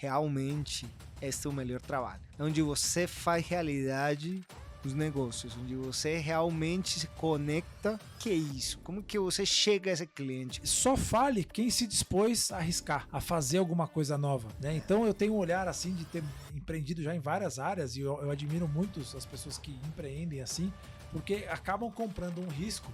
realmente este é o melhor trabalho. É onde você faz realidade os negócios, onde você realmente se conecta. Que é isso? Como que você chega a esse cliente? Só fale quem se dispôs a arriscar, a fazer alguma coisa nova, né? Então eu tenho um olhar assim de ter empreendido já em várias áreas e eu admiro muito as pessoas que empreendem assim, porque acabam comprando um risco.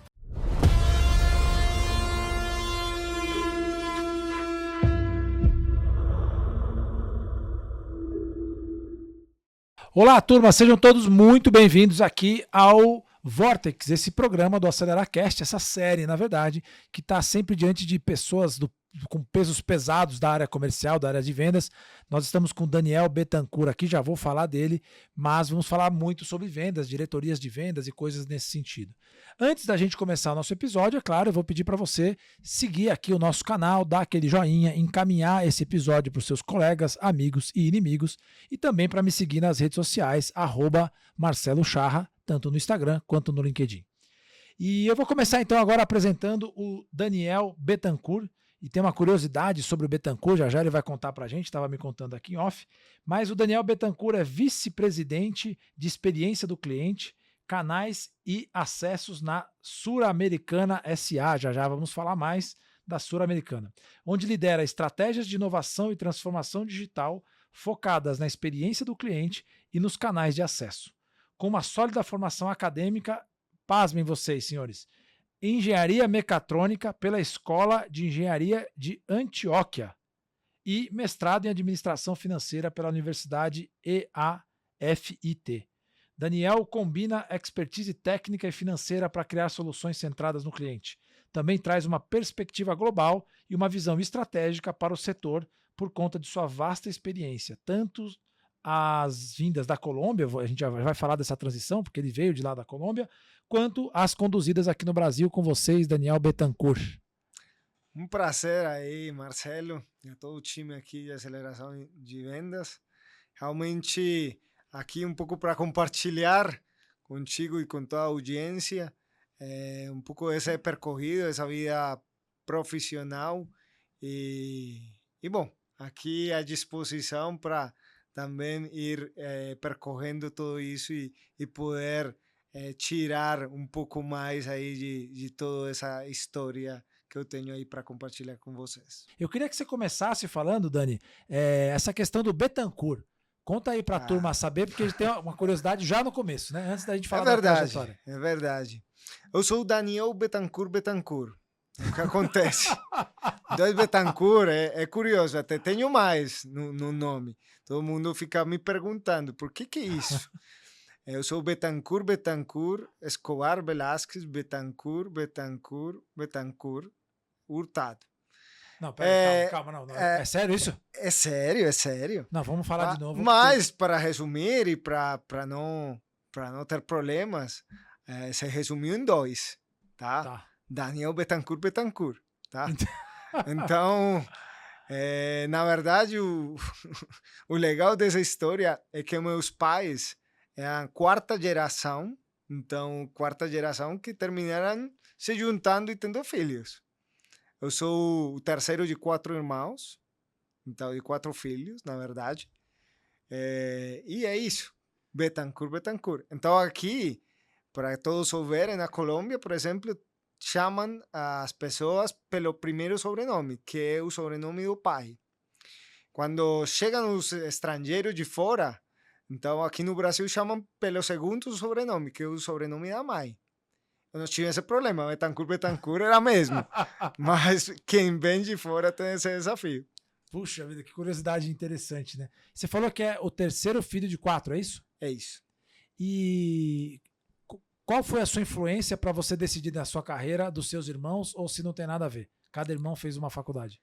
Olá, turma, sejam todos muito bem-vindos aqui ao Vortex, esse programa do AceleraCast, essa série, na verdade, que está sempre diante de pessoas com pesos pesados da área comercial, da área de vendas. Nós estamos com o Daniel Bettencourt aqui, já vou falar dele, mas vamos falar muito sobre vendas, diretorias de vendas e coisas nesse sentido. Antes da gente começar o nosso episódio, é claro, eu vou pedir para você seguir aqui o nosso canal, dar aquele joinha, encaminhar esse episódio para os seus colegas, amigos e inimigos, e também para me seguir nas redes sociais, @Marcelo Charra, tanto no Instagram quanto no LinkedIn. E eu vou começar então agora apresentando o Daniel Bettencourt. E tem uma curiosidade sobre o Bettencourt, já ele vai contar para a gente, estava me contando aqui em off, mas o Daniel Bettencourt é vice-presidente de experiência do cliente, canais e acessos na Suramericana SA, já vamos falar mais da Suramericana, onde lidera estratégias de inovação e transformação digital focadas na experiência do cliente e nos canais de acesso. Com uma sólida formação acadêmica, pasmem vocês, senhores, Engenharia Mecatrônica pela Escola de Engenharia de Antioquia e mestrado em Administração Financeira pela Universidade EAFIT. Daniel combina expertise técnica e financeira para criar soluções centradas no cliente. Também traz uma perspectiva global e uma visão estratégica para o setor por conta de sua vasta experiência, tanto as vindas da Colômbia, a gente já vai falar dessa transição, porque ele veio de lá da Colômbia, quanto as conduzidas aqui no Brasil com vocês, Daniel Bettencourt. Um prazer aí, Marcelo, e a todo o time aqui de aceleração de vendas. Realmente aqui um pouco para compartilhar contigo e com toda a audiência um pouco desse percorrido, essa vida profissional e bom, aqui à disposição para também ir percorrendo tudo isso e poder tirar um pouco mais aí de toda essa história que eu tenho aí para compartilhar com vocês. Eu queria que você começasse falando, Dani, essa questão do Bettencourt. Conta aí para a turma saber, porque a gente tem uma curiosidade já no começo, né? Antes da gente falar da trajetória. É verdade. Eu sou o Daniel Bettencourt. O que acontece? Dois Bettencourt é curioso, até tenho mais no nome. Todo mundo fica me perguntando, por que é isso? Eu sou Bettencourt Escobar Velázquez Bettencourt Hurtado. Não, peraí, calma, não. É sério isso? É sério. Não, vamos falar de novo. Mas, para resumir e para não ter problemas, se resumiu em dois, tá? Daniel Bettencourt, tá? Então, na verdade, o legal dessa história é que meus pais é a quarta geração que terminaram se juntando e tendo filhos. Eu sou o terceiro de 4 irmãos, então de 4 filhos, na verdade. E é isso, Bettencourt. Então aqui, para todos souberem, na Colômbia, por exemplo, chamam as pessoas pelo primeiro sobrenome, que é o sobrenome do pai. Quando chegam os estrangeiros de fora, então aqui no Brasil chamam pelo segundo sobrenome, que é o sobrenome da mãe. Eu não tinha esse problema, Bettencourt era mesmo. Mas quem vem de fora tem esse desafio. Puxa vida, que curiosidade interessante, né? Você falou que é o terceiro filho de 4, é isso? É isso. E qual foi a sua influência para você decidir na sua carreira dos seus irmãos, ou se não tem nada a ver? Cada irmão fez uma faculdade.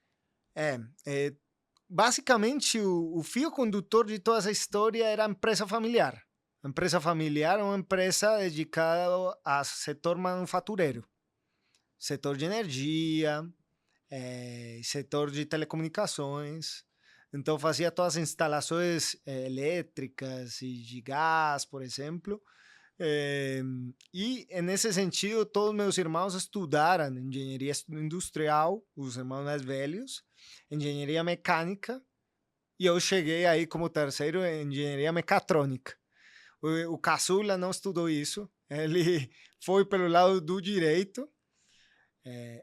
Basicamente, o fio condutor de toda essa história era a empresa familiar. A empresa familiar é uma empresa dedicada ao setor manufatureiro, setor de energia, setor de telecomunicações. Então, fazia todas as instalações elétricas e de gás, por exemplo. E, nesse sentido, todos meus irmãos estudaram engenharia industrial, os irmãos mais velhos, engenharia mecânica, e eu cheguei aí como terceiro em engenharia mecatrônica. O caçula não estudou isso, ele foi pelo lado do direito,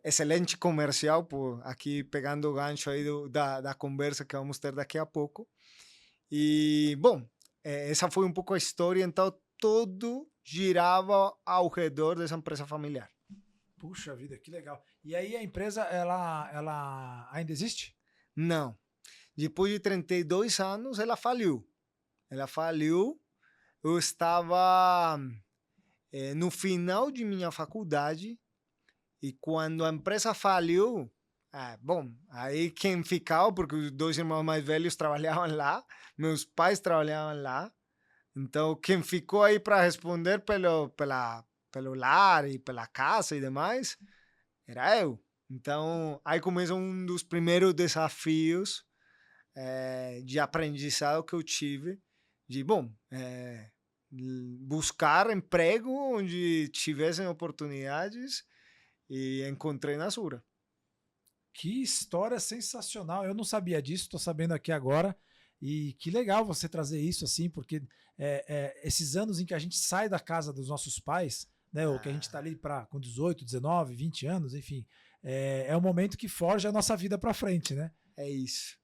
excelente comercial, aqui pegando o gancho aí da conversa que vamos ter daqui a pouco. E, bom, essa foi um pouco a história, então tudo girava ao redor dessa empresa familiar. Puxa vida, que legal. E aí a empresa, ela ainda existe? Não. Depois de 32 anos, ela faliu. Eu estava no final de minha faculdade e quando a empresa faliu, bom, aí quem ficava, porque os 2 irmãos mais velhos trabalhavam lá, meus pais trabalhavam lá, então quem ficou aí para responder pelo lar e pela casa e demais, era eu. Então, aí começa um dos primeiros desafios de aprendizado que eu tive, de, bom, buscar emprego onde tivessem oportunidades e encontrei na Sura. Que história sensacional. Eu não sabia disso, estou sabendo aqui agora. E que legal você trazer isso assim, porque esses anos em que a gente sai da casa dos nossos pais, né, ou que a gente está ali com 18, 19, 20 anos, enfim, é um momento que forja a nossa vida para frente, né? É isso.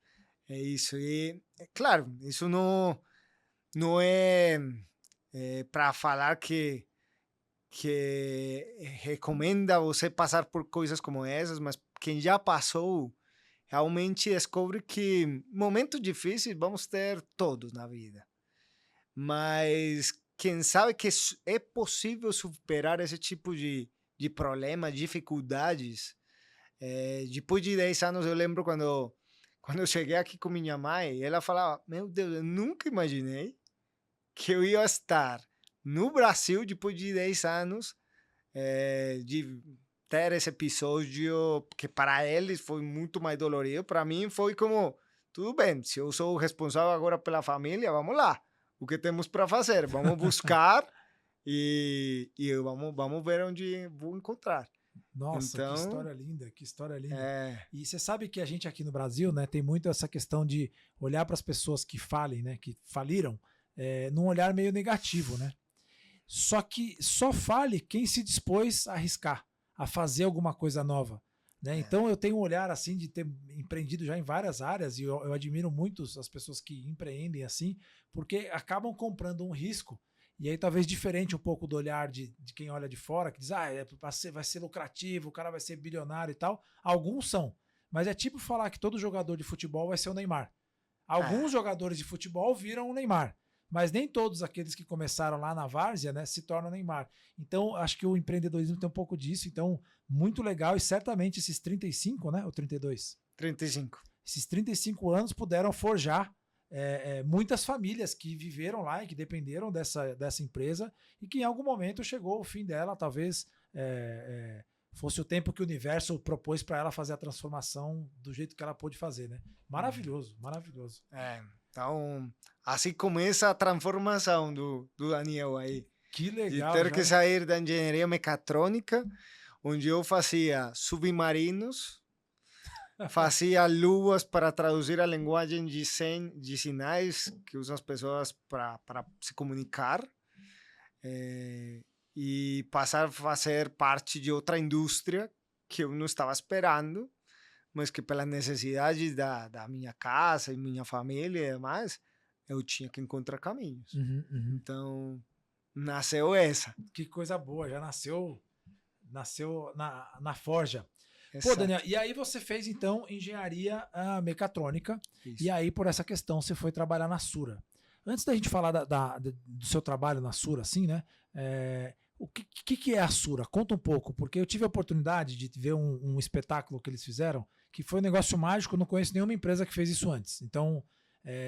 E, claro, isso não é para falar que recomenda você passar por coisas como essas, mas quem já passou realmente descobre que momentos difíceis vamos ter todos na vida. Mas quem sabe que é possível superar esse tipo de problema, dificuldades. Depois de 10 anos, eu lembro quando eu cheguei aqui com minha mãe, ela falava, meu Deus, eu nunca imaginei que eu ia estar no Brasil depois de 10 anos de ter esse episódio que para eles foi muito mais dolorido. Para mim foi como, tudo bem, se eu sou o responsável agora pela família, vamos lá, o que temos para fazer? Vamos buscar e vamos ver onde vou encontrar. Nossa, então, que história linda, que história linda. E você sabe que a gente aqui no Brasil, né, tem muito essa questão de olhar para as pessoas que falem, né, que faliram, num olhar meio negativo, né? Só que só fale quem se dispôs a arriscar, a fazer alguma coisa nova, né? Então eu tenho um olhar assim de ter empreendido já em várias áreas e eu admiro muito as pessoas que empreendem assim, porque acabam comprando um risco. E aí talvez diferente um pouco do olhar de quem olha de fora, que diz, vai ser lucrativo, o cara vai ser bilionário e tal. Alguns são, mas é tipo falar que todo jogador de futebol vai ser o Neymar. Alguns jogadores de futebol viram o Neymar, mas nem todos aqueles que começaram lá na várzea, né, se tornam Neymar. Então, acho que o empreendedorismo tem um pouco disso, então, muito legal, e certamente esses 35, né, ou 32? 35. Esses 35 anos puderam forjar muitas famílias que viveram lá e que dependeram dessa empresa e que em algum momento chegou o fim dela, talvez fosse o tempo que o universo propôs para ela fazer a transformação do jeito que ela pôde fazer, né? Maravilhoso, maravilhoso. Então, assim começa a transformação do Daniel aí. Que legal. De ter que sair da engenharia mecatrônica, onde eu fazia submarinos, fazia luvas para traduzir a linguagem de sinais que usam as pessoas para se comunicar, e passar a fazer parte de outra indústria que eu não estava esperando, mas que pela necessidade da minha casa e minha família e demais, eu tinha que encontrar caminhos. Então, nasceu essa. Que coisa boa, já nasceu na forja. Exato. Pô, Daniel, e aí você fez então engenharia mecatrônica. Isso. E aí por essa questão você foi trabalhar na Sura. Antes da gente falar do seu trabalho na Sura, assim, né? O que é a Sura? Conta um pouco, porque eu tive a oportunidade de ver um espetáculo que eles fizeram, que foi um negócio mágico, eu não conheço nenhuma empresa que fez isso antes. Então,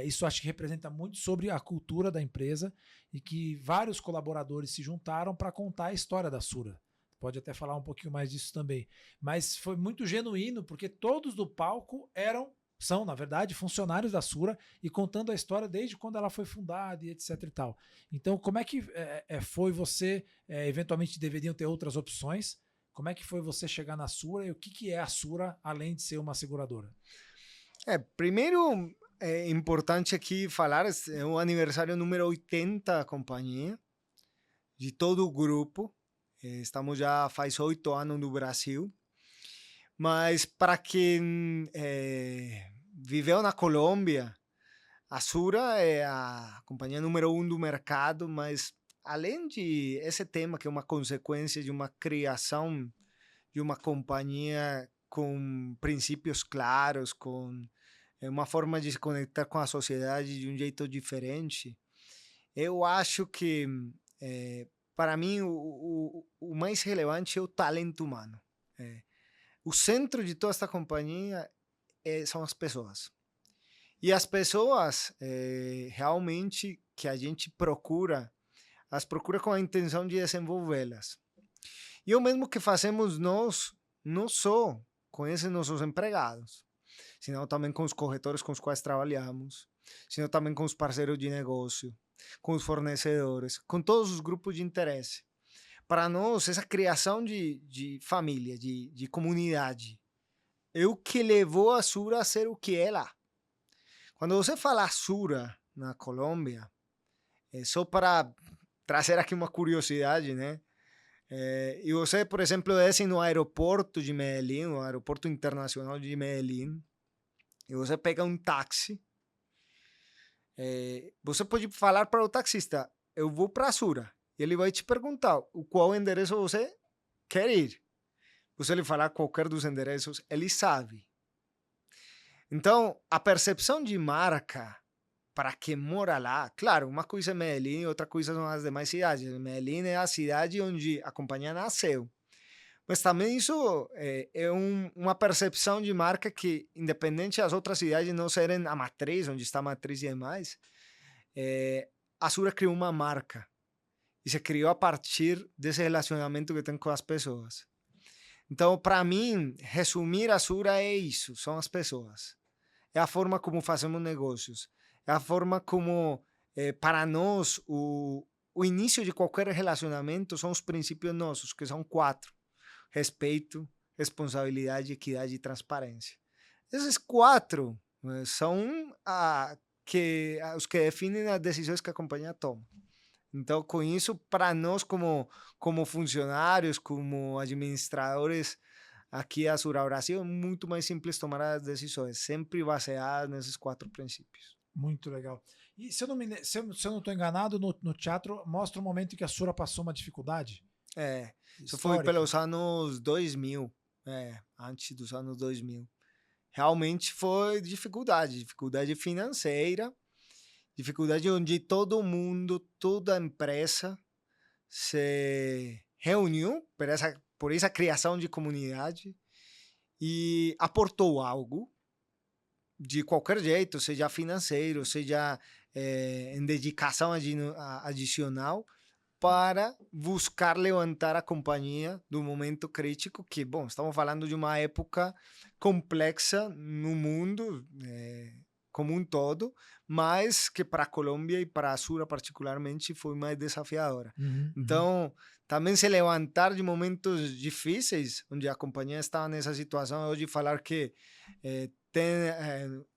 isso acho que representa muito sobre a cultura da empresa e que vários colaboradores se juntaram para contar a história da Sura. Pode até falar um pouquinho mais disso também. Mas foi muito genuíno, porque todos do palco são, na verdade, funcionários da Sura e contando a história desde quando ela foi fundada e etc e tal. Então, como é que foi você, eventualmente deveriam ter outras opções, como é que foi você chegar na Sura e o que é a Sura, além de ser uma seguradora? Primeiro, é importante aqui falar, é o aniversário número 80 da companhia, de todo o grupo. Estamos já faz 8 anos no Brasil. Mas para quem viveu na Colômbia, a Sura é a companhia número 1 do mercado, mas além de esse tema, que é uma consequência de uma criação de uma companhia com princípios claros, com uma forma de se conectar com a sociedade de um jeito diferente, eu acho que, para mim, o mais relevante é o talento humano. O centro de toda esta companhia são as pessoas. E as pessoas, realmente, que a gente procura, as procura com a intenção de desenvolvê-las. E o mesmo que fazemos nós, não só com esses nossos empregados, senão também com os corretores com os quais trabalhamos, senão também com os parceiros de negócio, com os fornecedores, com todos os grupos de interesse. Para nós, essa criação de família, de comunidade, é o que levou a Sura a ser o que é lá. Quando você fala Sura na Colômbia, é só para trazer aqui uma curiosidade, né? E você, por exemplo, desce no aeroporto de Medellín, o aeroporto internacional de Medellín, e você pega um táxi, você pode falar para o taxista, eu vou para Sura. E ele vai te perguntar qual endereço você quer ir. Você lhe falar qualquer dos endereços, ele sabe. Então, a percepção de marca para quem mora lá, claro, uma coisa é Medellín, outra coisa são as demais cidades. Medellín é a cidade onde a companhia nasceu. Mas também isso é uma percepção de marca que, independente das outras cidades não serem a matriz, onde está a matriz e demais, a Sura criou uma marca. E se criou a partir desse relacionamento que tem com as pessoas. Então, para mim, resumir a Sura é isso, são as pessoas. É a forma como fazemos negócios. É a forma como, para nós, o início de qualquer relacionamento são os princípios nossos, que são 4. Respeito, responsabilidade, equidade e transparência. Esses 4 são os que definem as decisões que a companhia toma. Então, com isso, para nós como funcionários, como administradores aqui a Sura Brasil, é muito mais simples tomar as decisões, sempre baseadas nesses 4 princípios. Muito legal. E se eu não estou enganado, no teatro mostra um momento em que a Sura passou uma dificuldade? Isso foi pelos anos 2000, antes dos anos 2000. Realmente foi dificuldade financeira, dificuldade onde todo mundo, toda a empresa se reuniu por essa criação de comunidade e aportou algo de qualquer jeito, seja financeiro, seja em dedicação adicional, para buscar levantar a companhia do momento crítico que, bom, estamos falando de uma época complexa no mundo, como um todo, mas que para a Colômbia e para a Sura particularmente foi mais desafiadora. Então, também se levantar de momentos difíceis, onde a companhia estava nessa situação, hoje falar que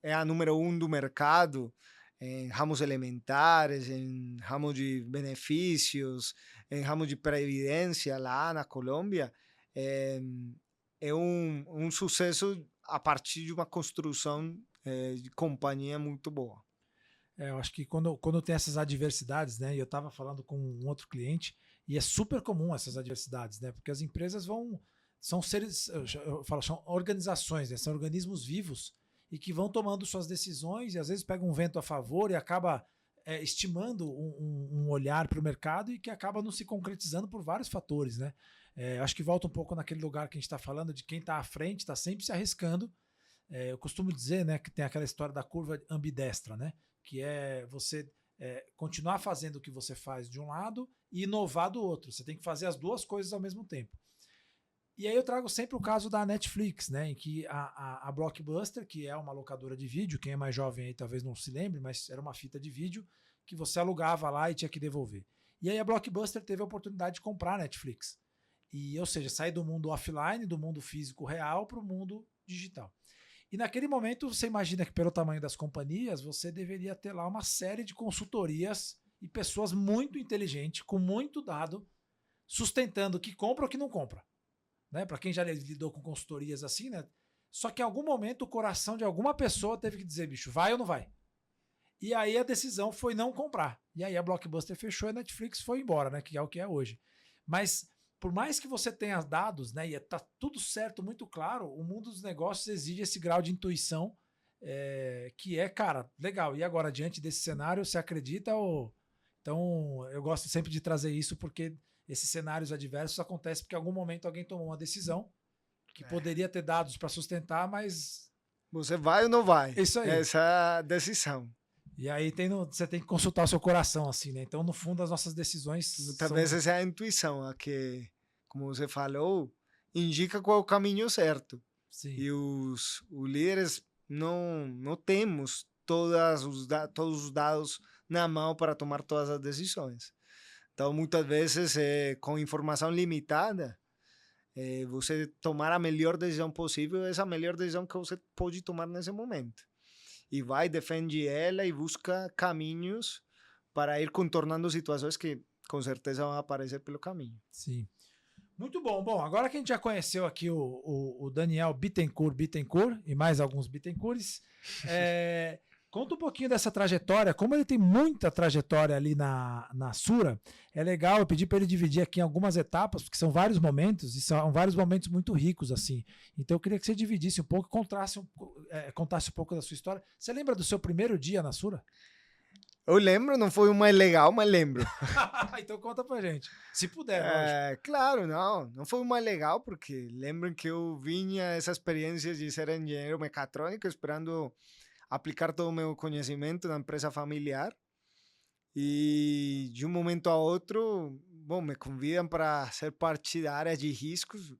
é a número 1 do mercado em ramos elementares, em ramo de benefícios, em ramo de previdência lá na Colômbia, é um sucesso a partir de uma construção de companhia muito boa. Eu acho que quando tem essas adversidades, né? E eu estava falando com um outro cliente, e é super comum essas adversidades, né? Porque as empresas são seres, eu falo, são organizações, né? São organismos vivos e que vão tomando suas decisões e às vezes pega um vento a favor e acaba estimando um olhar para o mercado e que acaba não se concretizando por vários fatores, né? Acho que volta um pouco naquele lugar que a gente está falando de quem está à frente, está sempre se arriscando. Eu costumo dizer, né, que tem aquela história da curva ambidestra, né? Que é você continuar fazendo o que você faz de um lado e inovar do outro. Você tem que fazer as duas coisas ao mesmo tempo. E aí eu trago sempre o caso da Netflix, né, em que a Blockbuster, que é uma locadora de vídeo, quem é mais jovem aí talvez não se lembre, mas era uma fita de vídeo que você alugava lá e tinha que devolver. E aí a Blockbuster teve a oportunidade de comprar a Netflix. Ou seja, sair do mundo offline, do mundo físico real para o mundo digital. E naquele momento, você imagina que pelo tamanho das companhias, você deveria ter lá uma série de consultorias e pessoas muito inteligentes, com muito dado, sustentando o que compra ou o que não compra. Né? Para quem já lidou com consultorias assim, né? Só que em algum momento o coração de alguma pessoa teve que dizer, bicho, vai ou não vai? E aí a decisão foi não comprar. E aí a Blockbuster fechou e a Netflix foi embora, né? Que é o que é hoje. Mas por mais que você tenha dados, né? E tá tudo certo, muito claro, o mundo dos negócios exige esse grau de intuição que é, cara, legal. E agora, diante desse cenário, você acredita ou... Então, eu gosto sempre de trazer isso porque esses cenários adversos acontecem porque em algum momento alguém tomou uma decisão que poderia ter dados para sustentar, mas... Você vai ou não vai? Isso aí. Essa é a decisão. E aí você tem que consultar o seu coração, assim, né? Então, no fundo, as nossas decisões... Muitas vezes é a intuição, a que, como você falou, indica qual é o caminho certo. Sim. E os líderes não temos todos os dados na mão para tomar todas as decisões. Então, muitas vezes, com informação limitada, você tomar a melhor decisão possível, essa melhor decisão que você pode tomar nesse momento. E vai, defende ela e busca caminhos para ir contornando situações que com certeza vão aparecer pelo caminho. Sim. Muito bom. Bom, agora que a gente já conheceu aqui o Daniel Bittencourt e mais alguns Bittencourts, conta um pouquinho dessa trajetória. Como ele tem muita trajetória ali na Sura, é legal, eu pedi para ele dividir aqui em algumas etapas, porque são vários momentos, e são vários momentos muito ricos, assim. Então eu queria que você dividisse um pouco, contasse um pouco da sua história. Você lembra do seu primeiro dia na Sura? Eu lembro, não foi o mais legal, mas lembro. Então conta pra gente, se puder, lógico. Claro, não foi o mais legal, porque lembro que eu vinha essa experiência de ser engenheiro mecatrônico, esperando aplicar todo o meu conhecimento na empresa familiar. E de um momento a outro, bom, me convidam para ser parte da área de riscos.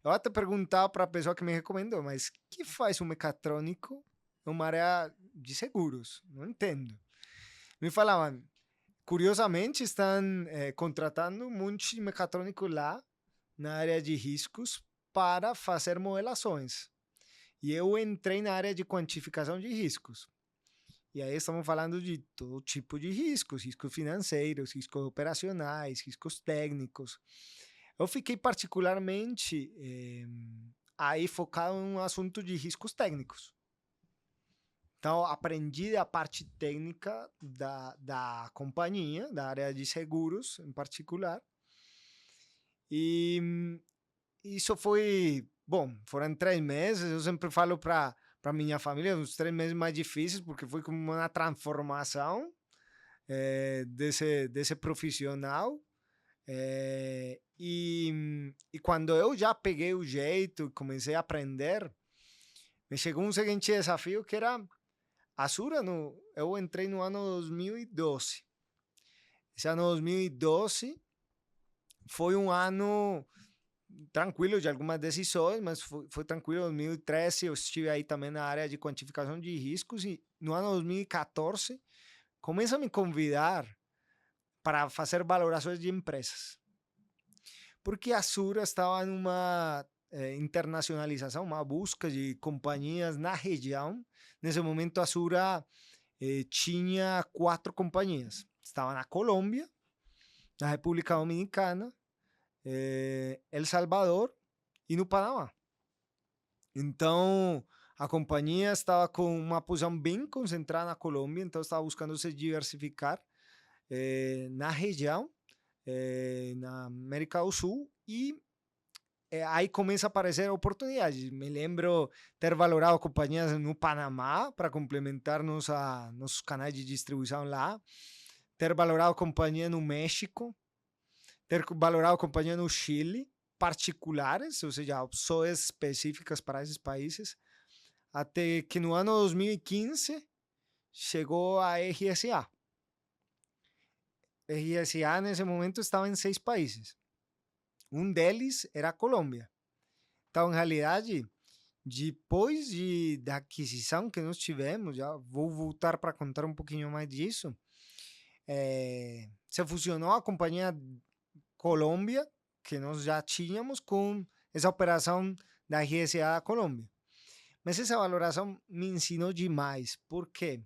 Eu até perguntava para a pessoa que me recomendou, mas o que faz um mecatrônico numa área de seguros? Não entendo. Me falavam, curiosamente, estão contratando um monte de mecatrônico lá na área de riscos para fazer modelações. E eu entrei na área de quantificação de riscos. E aí estamos falando de todo tipo de riscos financeiros, riscos operacionais, riscos técnicos. Eu fiquei particularmente aí focado em um assunto de riscos técnicos. Então, aprendi a parte técnica da companhia, da área de seguros em particular. E isso foi, bom, foram 3 meses. Eu sempre falo para minha família, os 3 meses mais difíceis, porque foi como uma transformação desse profissional. E quando eu já peguei o jeito e comecei a aprender, me chegou um seguinte desafio que era a Sura. Eu entrei no ano 2012. Esse ano 2012 foi um ano tranquilo de algumas decisões, mas foi tranquilo. Em 2013 eu estive aí também na área de quantificação de riscos, e no ano 2014 começa a me convidar para fazer valorações de empresas. Porque a Sura estava numa internacionalização, uma busca de companhias na região. Nesse momento a Sura tinha 4 companhias. Estava na Colômbia, na República Dominicana, El Salvador e no Panamá. Então, a companhia estava com uma posição bem concentrada na Colômbia, então estava buscando se diversificar na região, na América do Sul, e aí começa a aparecer oportunidades. Me lembro ter valorado companhias no Panamá para complementar nossos canais de distribuição lá, ter valorado companhia no México, ter valorado companhia no Chile, particulares, ou seja, opções específicas para esses países, até que no ano 2015 chegou a RSA. RSA nesse momento estava em 6 países. Um deles era a Colômbia. Então, em realidade, depois da aquisição que nós tivemos, já vou voltar para contar um pouquinho mais disso, se fusionou a companhia Colômbia, que nós já tínhamos, com essa operação da RSA da Colômbia. Mas essa valoração me ensinou demais. Por quê?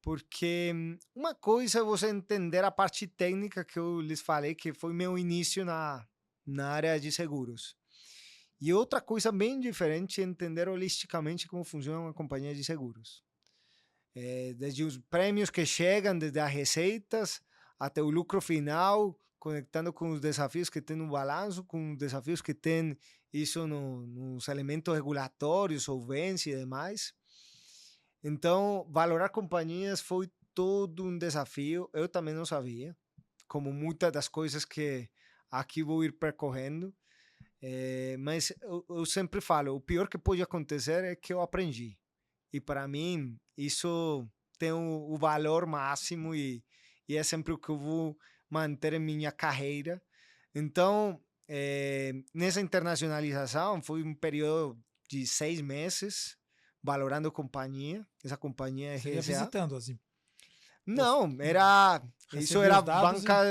Porque uma coisa é você entender a parte técnica que eu lhes falei, que foi meu início na área de seguros. E outra coisa bem diferente é entender holisticamente como funciona uma companhia de seguros. Desde os prêmios que chegam, desde as receitas, até o lucro final, conectando com os desafios que tem no balanço, com os desafios que tem isso nos elementos regulatórios, solvência e demais. Então, valorar companhias foi todo um desafio. Eu também não sabia, como muitas das coisas que aqui vou ir percorrendo. Mas eu sempre falo, o pior que pode acontecer é que eu aprendi. E para mim, isso tem o valor máximo e é sempre o que eu vou manter em minha carreira. Então, nessa internacionalização, foi um período de 6 meses, valorando companhia. Essa companhia é Você ia RSA. visitando assim? Não, isso era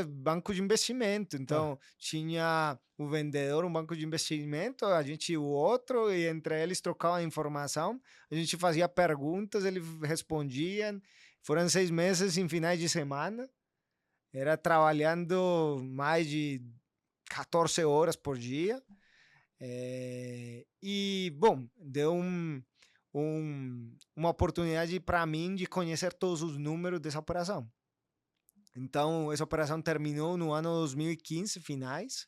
banco de investimento. Então, tinha o vendedor, um banco de investimento, a gente o outro, e entre eles trocavam informação. A gente fazia perguntas, eles respondiam. Foram 6 meses em finais de semana. Era trabalhando mais de 14 horas por dia. E, bom, deu uma oportunidade para mim de conhecer todos os números dessa operação. Então, essa operação terminou no ano 2015, finais,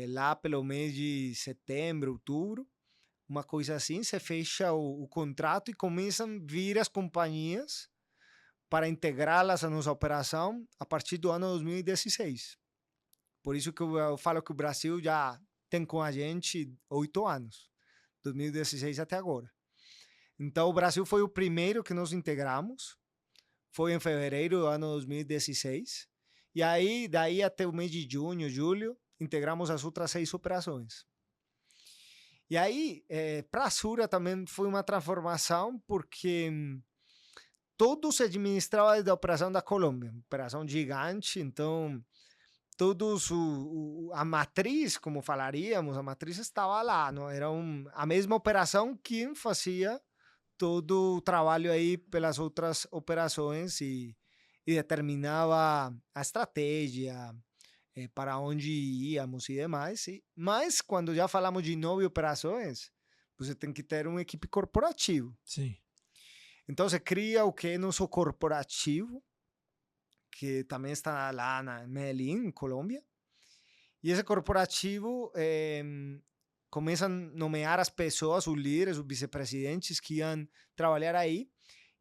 lá pelo mês de setembro, outubro, uma coisa assim. Você fecha o contrato e começam a vir as companhias para integrá-las à nossa operação a partir do ano 2016. Por isso que eu falo que o Brasil já tem com a gente 8 anos. 2016 até agora. Então, o Brasil foi o primeiro que nós integramos. Foi em fevereiro do ano 2016. E aí, daí até o mês de junho, julho, integramos as outras 6 operações. E aí, para a Sura também foi uma transformação, porque tudo se administrava desde a operação da Colômbia. Operação gigante, então a matriz, como falaríamos, a matriz estava lá, não era a mesma operação que fazia todo o trabalho aí pelas outras operações e determinava a estratégia, para onde íamos e demais. Mas quando já falamos de 9 operações, você tem que ter uma equipe corporativa. Sim. Então você cria o que é nosso corporativo, que também está lá em Medellín, em Colômbia. E esse corporativo começa a nomear as pessoas, os líderes, os vice-presidentes que iam trabalhar aí.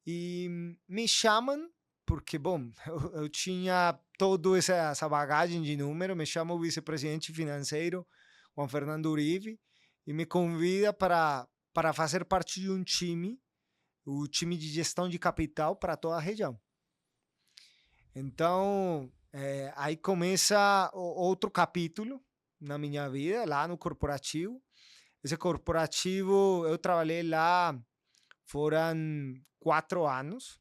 E me chamam, porque, bom, eu tinha toda essa bagagem de número. Me chama o vice-presidente financeiro, Juan Fernando Uribe, e me convida para fazer parte de um time, o time de gestão de capital para toda a região. Então, aí começa outro capítulo na minha vida, lá no corporativo. Esse corporativo, eu trabalhei lá, foram 4 anos.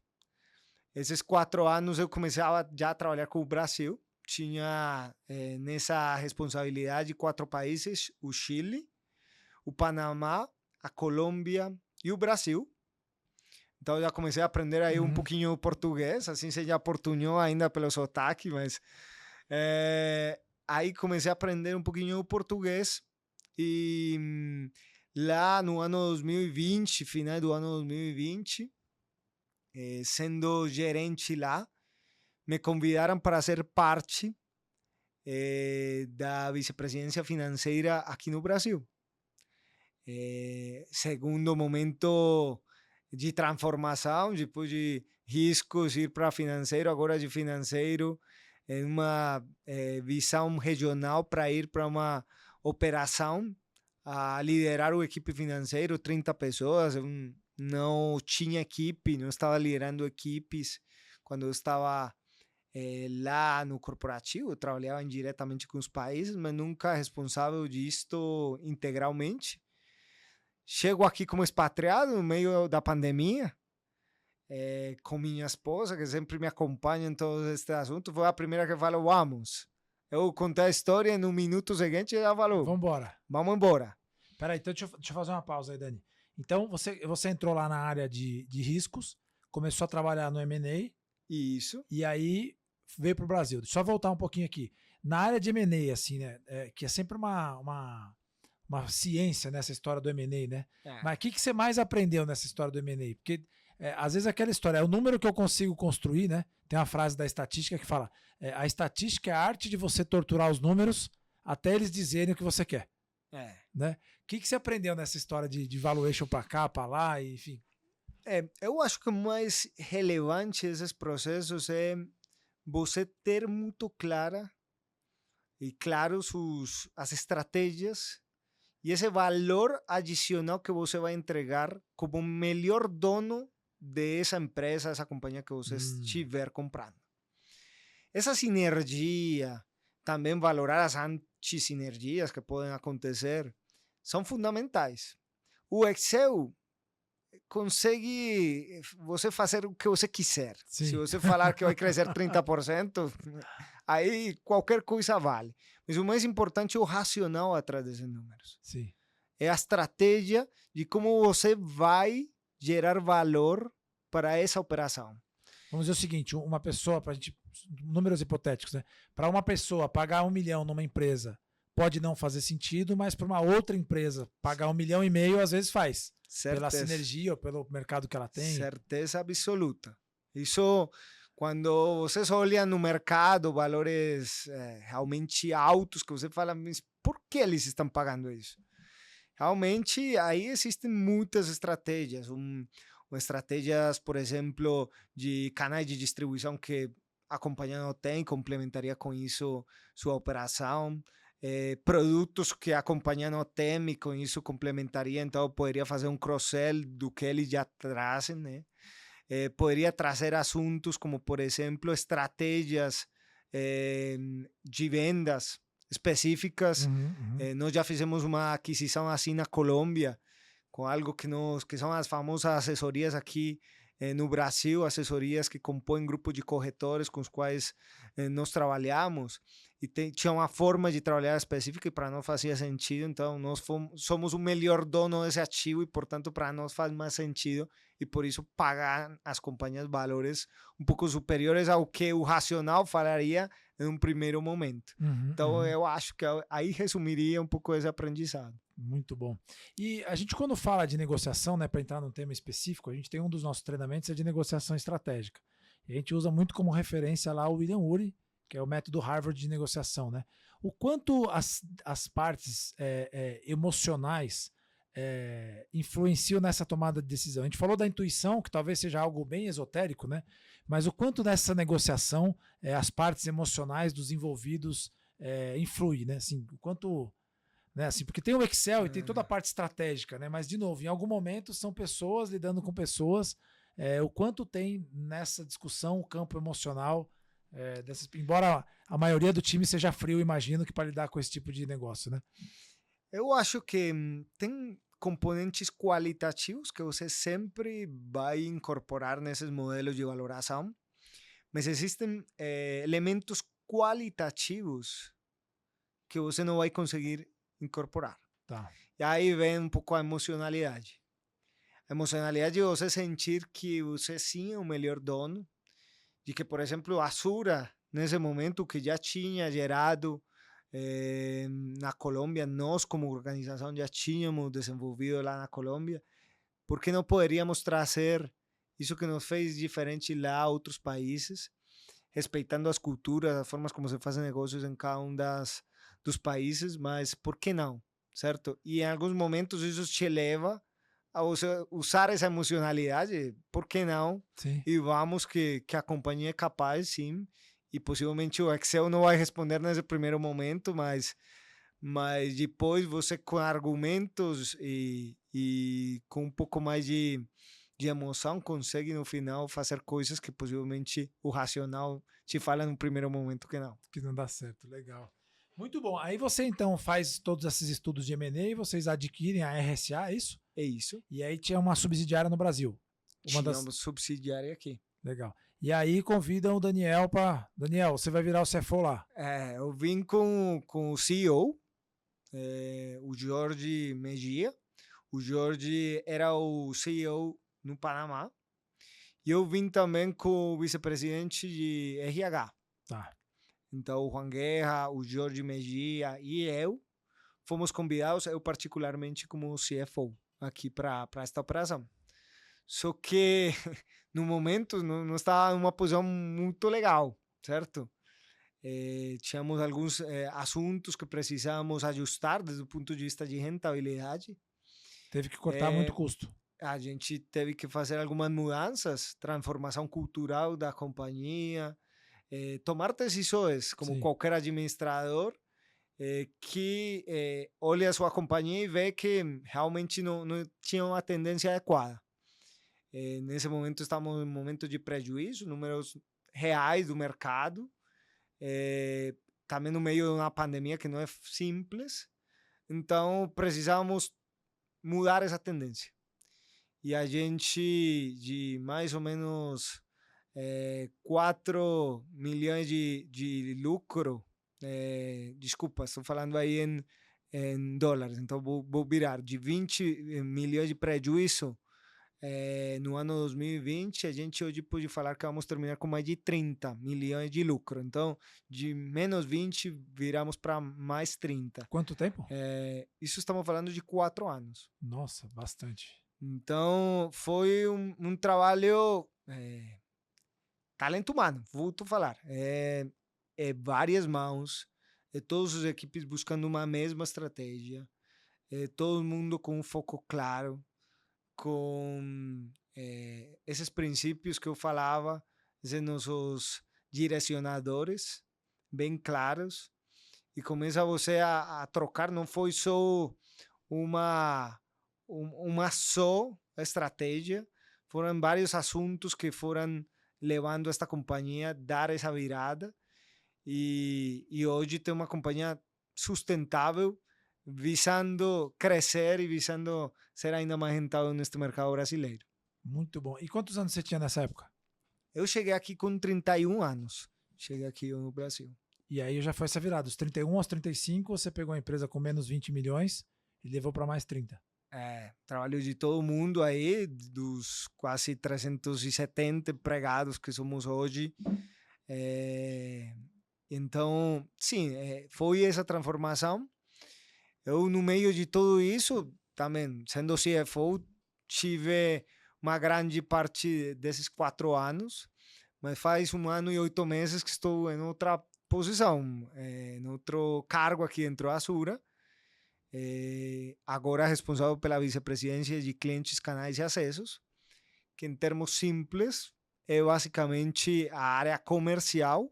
Esses 4 anos eu começava já a trabalhar com o Brasil. Tinha nessa responsabilidade 4 países: o Chile, o Panamá, a Colômbia e o Brasil. Então eu já comecei a aprender aí um pouquinho português, assim se já portunhou ainda pelo sotaque, mas aí comecei a aprender um pouquinho o português. E lá no ano 2020, final do ano 2020, sendo gerente lá, me convidaram para ser parte da vice-presidência financeira aqui no Brasil. Segundo momento de transformação, depois de riscos, ir para financeiro, agora de financeiro, em uma visão regional para ir para uma operação, a liderar o equipe financeiro, 30 pessoas. Eu não tinha equipe, não estava liderando equipes quando eu estava lá no corporativo. Eu trabalhava indiretamente com os países, mas nunca responsável disto integralmente. Chego aqui como expatriado no meio da pandemia, com minha esposa, que sempre me acompanha em todos estes assuntos. Foi a primeira que falou, vamos. Eu contei a história e no minuto seguinte ela falou, vamos embora. Vamos embora. Peraí, então deixa eu fazer uma pausa aí, Dani. Então, você entrou lá na área de riscos, começou a trabalhar no M&A. Isso. E aí veio para o Brasil. Deixa eu só voltar um pouquinho aqui. Na área de M&A, assim, né? Que é sempre uma ciência nessa história do M&A, né? Mas o que você mais aprendeu nessa história do M&A? Porque às vezes aquela história é o número que eu consigo construir, né? Tem uma frase da estatística que fala: a estatística é a arte de você torturar os números até eles dizerem o que você quer. Né? O que você aprendeu nessa história de valuation para cá, para lá, enfim? Eu acho que o mais relevante desses processos é você ter muito clara e claro as estratégias e esse valor adicional que você vai entregar como melhor dono dessa empresa, dessa companhia que você estiver comprando. Essa sinergia, também valorar as antisinergias que podem acontecer, são fundamentais. O Excel consegue você fazer o que você quiser. Sim. Se você falar que vai crescer 30%, aí qualquer coisa vale. Mas o mais importante é o racional atrás desses números. Sim. É a estratégia de como você vai gerar valor para essa operação. Vamos dizer o seguinte, uma pessoa, para a gente, números hipotéticos, né? Para uma pessoa pagar 1 milhão numa empresa pode não fazer sentido, mas para uma outra empresa pagar 1,5 milhão às vezes faz. Certeza. Pela sinergia ou pelo mercado que ela tem. Certeza absoluta. Isso, quando vocês olham no mercado valores realmente altos, que você fala, mas por que eles estão pagando isso? Realmente, aí existem muitas estratégias. Estratégias, por exemplo, de canais de distribuição que a companhia não tem, complementaria com isso sua operação. Produtos que a companhia não tem e com isso complementaria, então poderia fazer um cross-sell do que eles já trazem, né? Poderia trazer assuntos como, por exemplo, estratégias de vendas específicas. Nós já fizemos uma aquisição assim na Colômbia, com algo que são as famosas assessorias aqui no Brasil, assessorias que compõem grupos de corretores com os quais nós trabalhamos, e tinha uma forma de trabalhar específica e para nós fazia sentido, então nós somos o melhor dono desse ativo e, portanto, para nós faz mais sentido e por isso pagar as companhias valores um pouco superiores ao que o racional falaria em um primeiro momento. Então, eu acho que aí resumiria um pouco esse aprendizado. Muito bom. E a gente, quando fala de negociação, né, para entrar num tema específico, a gente tem um dos nossos treinamentos de negociação estratégica. E a gente usa muito como referência lá o William Ury, que é o método Harvard de negociação, né? O quanto as partes emocionais influenciam nessa tomada de decisão. A gente falou da intuição, que talvez seja algo bem esotérico, né? Mas o quanto nessa negociação as partes emocionais dos envolvidos influem, né? Assim, o quanto... Né, assim, porque tem o Excel e tem toda a parte estratégica, né? Mas, de novo, em algum momento são pessoas lidando com pessoas. O quanto tem nessa discussão o campo emocional, embora a maioria do time seja frio, imagino, que para lidar com esse tipo de negócio, né? Eu acho que tem componentes qualitativos que você sempre vai incorporar nesses modelos de valoração, mas existem elementos qualitativos que você não vai conseguir incorporar. Tá. E aí vem um pouco a emocionalidade. A emocionalidade de você sentir que você sim é o melhor dono, de que, por exemplo, a Sura, nesse momento, que já tinha gerado na Colômbia, nós como organização já tínhamos desenvolvido lá na Colômbia, por que não poderíamos trazer isso que nos fez diferente lá a outros países, respeitando as culturas, as formas como se fazem negócios em cada um dos países, mas por que não, certo? E em alguns momentos isso te leva a usar essa emocionalidade, por que não? Sim. E vamos que a companhia é capaz, sim, e possivelmente o Excel não vai responder nesse primeiro momento, mas depois você com argumentos e com um pouco mais de emoção consegue no final fazer coisas que possivelmente o racional te fala no primeiro momento que não. Que não dá certo, legal. Muito bom. Aí você então faz todos esses estudos de M&A e vocês adquirem a RSA, é isso? É isso. E aí tinha uma subsidiária no Brasil. Uma subsidiária aqui. Legal. E aí convidam o Daniel para... Daniel, você vai virar o CFO lá. Eu vim com o CEO, o Jorge Mejia. O Jorge era o CEO no Panamá. E eu vim também com o vice-presidente de RH. Tá. Então, o Juan Guerra, o Jorge Mejia e eu fomos convidados, eu particularmente como CFO, aqui para esta operação. Só que, no momento, não estava em uma posição muito legal, certo? Tínhamos alguns assuntos que precisávamos ajustar desde o ponto de vista de rentabilidade. Teve que cortar muito custo. A gente teve que fazer algumas mudanças, transformação cultural da companhia, tomar decisões, como Sim. qualquer administrador, que olha a sua companhia e vê que realmente não tinha uma tendência adequada. Nesse momento estamos em um momento de prejuízo, números reais do mercado, também no meio de uma pandemia que não é simples, então precisávamos mudar essa tendência. E a gente, de mais ou menos 4 milhões de lucro, desculpa, estou falando aí em dólares, então vou virar, de 20 milhões de prejuízo no ano 2020, a gente hoje pode falar que vamos terminar com mais de 30 milhões de lucro. Então, de menos 20, viramos para mais 30. Quanto tempo? Isso estamos falando de 4 anos. Nossa, bastante. Então, foi um trabalho talento humano, volto a falar. Várias mãos, todas as equipes buscando uma mesma estratégia, todo mundo com um foco claro, com esses princípios que eu falava, esses nossos direcionadores bem claros, e começa você a trocar, não foi só uma só estratégia, foram vários assuntos que foram levando esta companhia a dar essa virada, e hoje tem uma companhia sustentável, visando crescer e visando ser ainda mais rentável neste mercado brasileiro. Muito bom. E quantos anos você tinha nessa época? Eu cheguei aqui com 31 anos. Cheguei aqui no Brasil. E aí já foi essa virada. Dos 31 aos 35, você pegou a empresa com menos 20 milhões e levou para mais 30. Trabalho de todo mundo aí, dos quase 370 empregados que somos hoje. Então, sim, foi essa transformação. Eu, no meio de tudo isso, também, sendo CFO, tive uma grande parte desses 4 anos, mas faz 1 ano e 8 meses que estou em outra posição, em outro cargo aqui dentro da Asura, agora responsável pela vice-presidência de clientes, canais e acessos, que em termos simples é basicamente a área comercial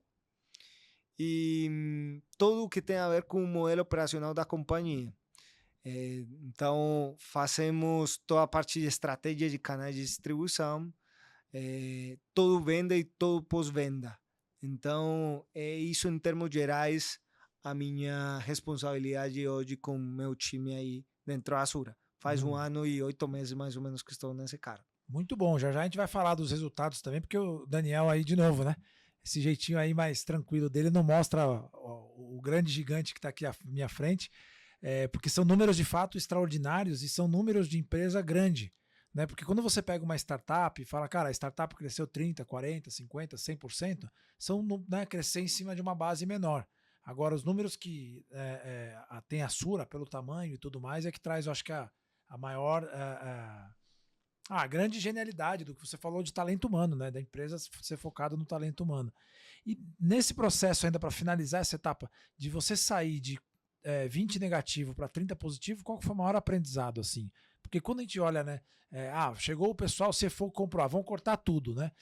e tudo o que tem a ver com o modelo operacional da companhia. Então, fazemos toda a parte de estratégia de canais de distribuição, todo venda e todo pós-venda. Então, é isso em termos gerais a minha responsabilidade hoje com o meu time aí dentro da Asura. Faz 1 ano e 8 meses mais ou menos que estou nesse cargo. Muito bom, já a gente vai falar dos resultados também, porque o Daniel aí de novo, né? Esse jeitinho aí mais tranquilo dele não mostra o grande gigante que está aqui à minha frente, porque são números de fato extraordinários e são números de empresa grande, né? Porque quando você pega uma startup e fala, cara, a startup cresceu 30%, 40%, 50%, 100%, são, né, crescer em cima de uma base menor. Agora, os números que tem a Sura pelo tamanho e tudo mais é que traz, eu acho que a maior... a grande genialidade do que você falou de talento humano, né? Da empresa ser focada no talento humano. E nesse processo, ainda para finalizar essa etapa, de você sair de 20 negativo para 30 positivo, qual foi o maior aprendizado, assim? Porque quando a gente olha, né? Chegou o pessoal, você for comprar, vão cortar tudo, né?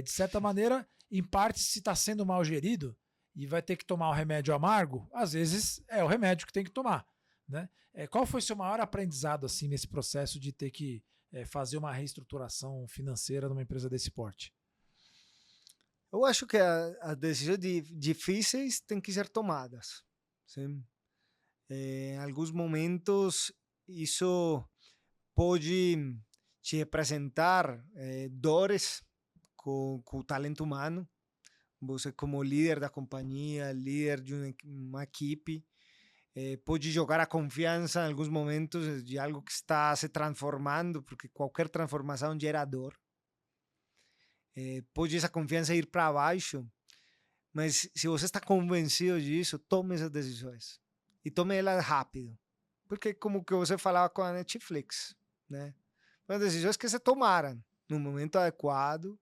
De certa maneira, em parte, se está sendo mal gerido e vai ter que tomar o remédio amargo, às vezes é o remédio que tem que tomar, né? Qual foi o seu maior aprendizado, assim, nesse processo de ter que fazer uma reestruturação financeira numa empresa desse porte? Eu acho que as decisões difíceis têm que ser tomadas. Sim? Em alguns momentos, isso pode te representar dores com o talento humano. Você, como líder da companhia, líder de uma equipe, pode jogar a confiança em alguns momentos de algo que está se transformando, porque qualquer transformação gera dor. Pode essa confiança ir para baixo, mas se você está convencido disso, tome essas decisões. E tome elas rápido. Porque como que você falava com a Netflix, né? São decisões que se tomaram no momento adequado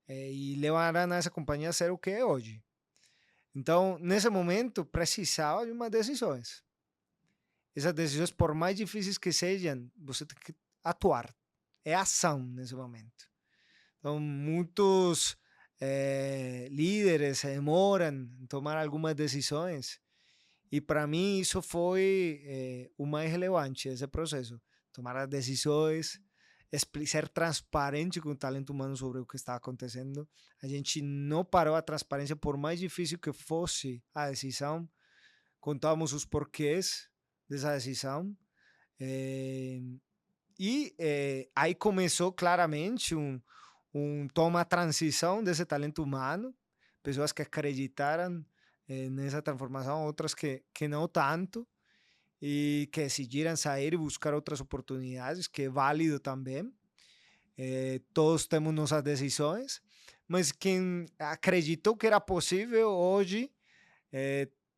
e levaram a essa companhia a ser o que é hoje. Então, nesse momento, precisava de umas decisões. Essas decisões, por mais difíceis que sejam, você tem que atuar. É ação nesse momento. Então, muitos líderes se demoram em tomar algumas decisões. E para mim, isso foi o mais relevante desse processo. Tomar as decisões, ser transparente com o talento humano sobre o que está acontecendo. A gente não parou a transparência, por mais difícil que fosse a decisão. Contávamos os porquês dessa decisão. Aí começou claramente uma transição desse talento humano. Pessoas que acreditaram nessa transformação, outras que não tanto. E que decidiram sair e buscar outras oportunidades, que é válido também. Todos temos nossas decisões, mas quem acreditou que era possível hoje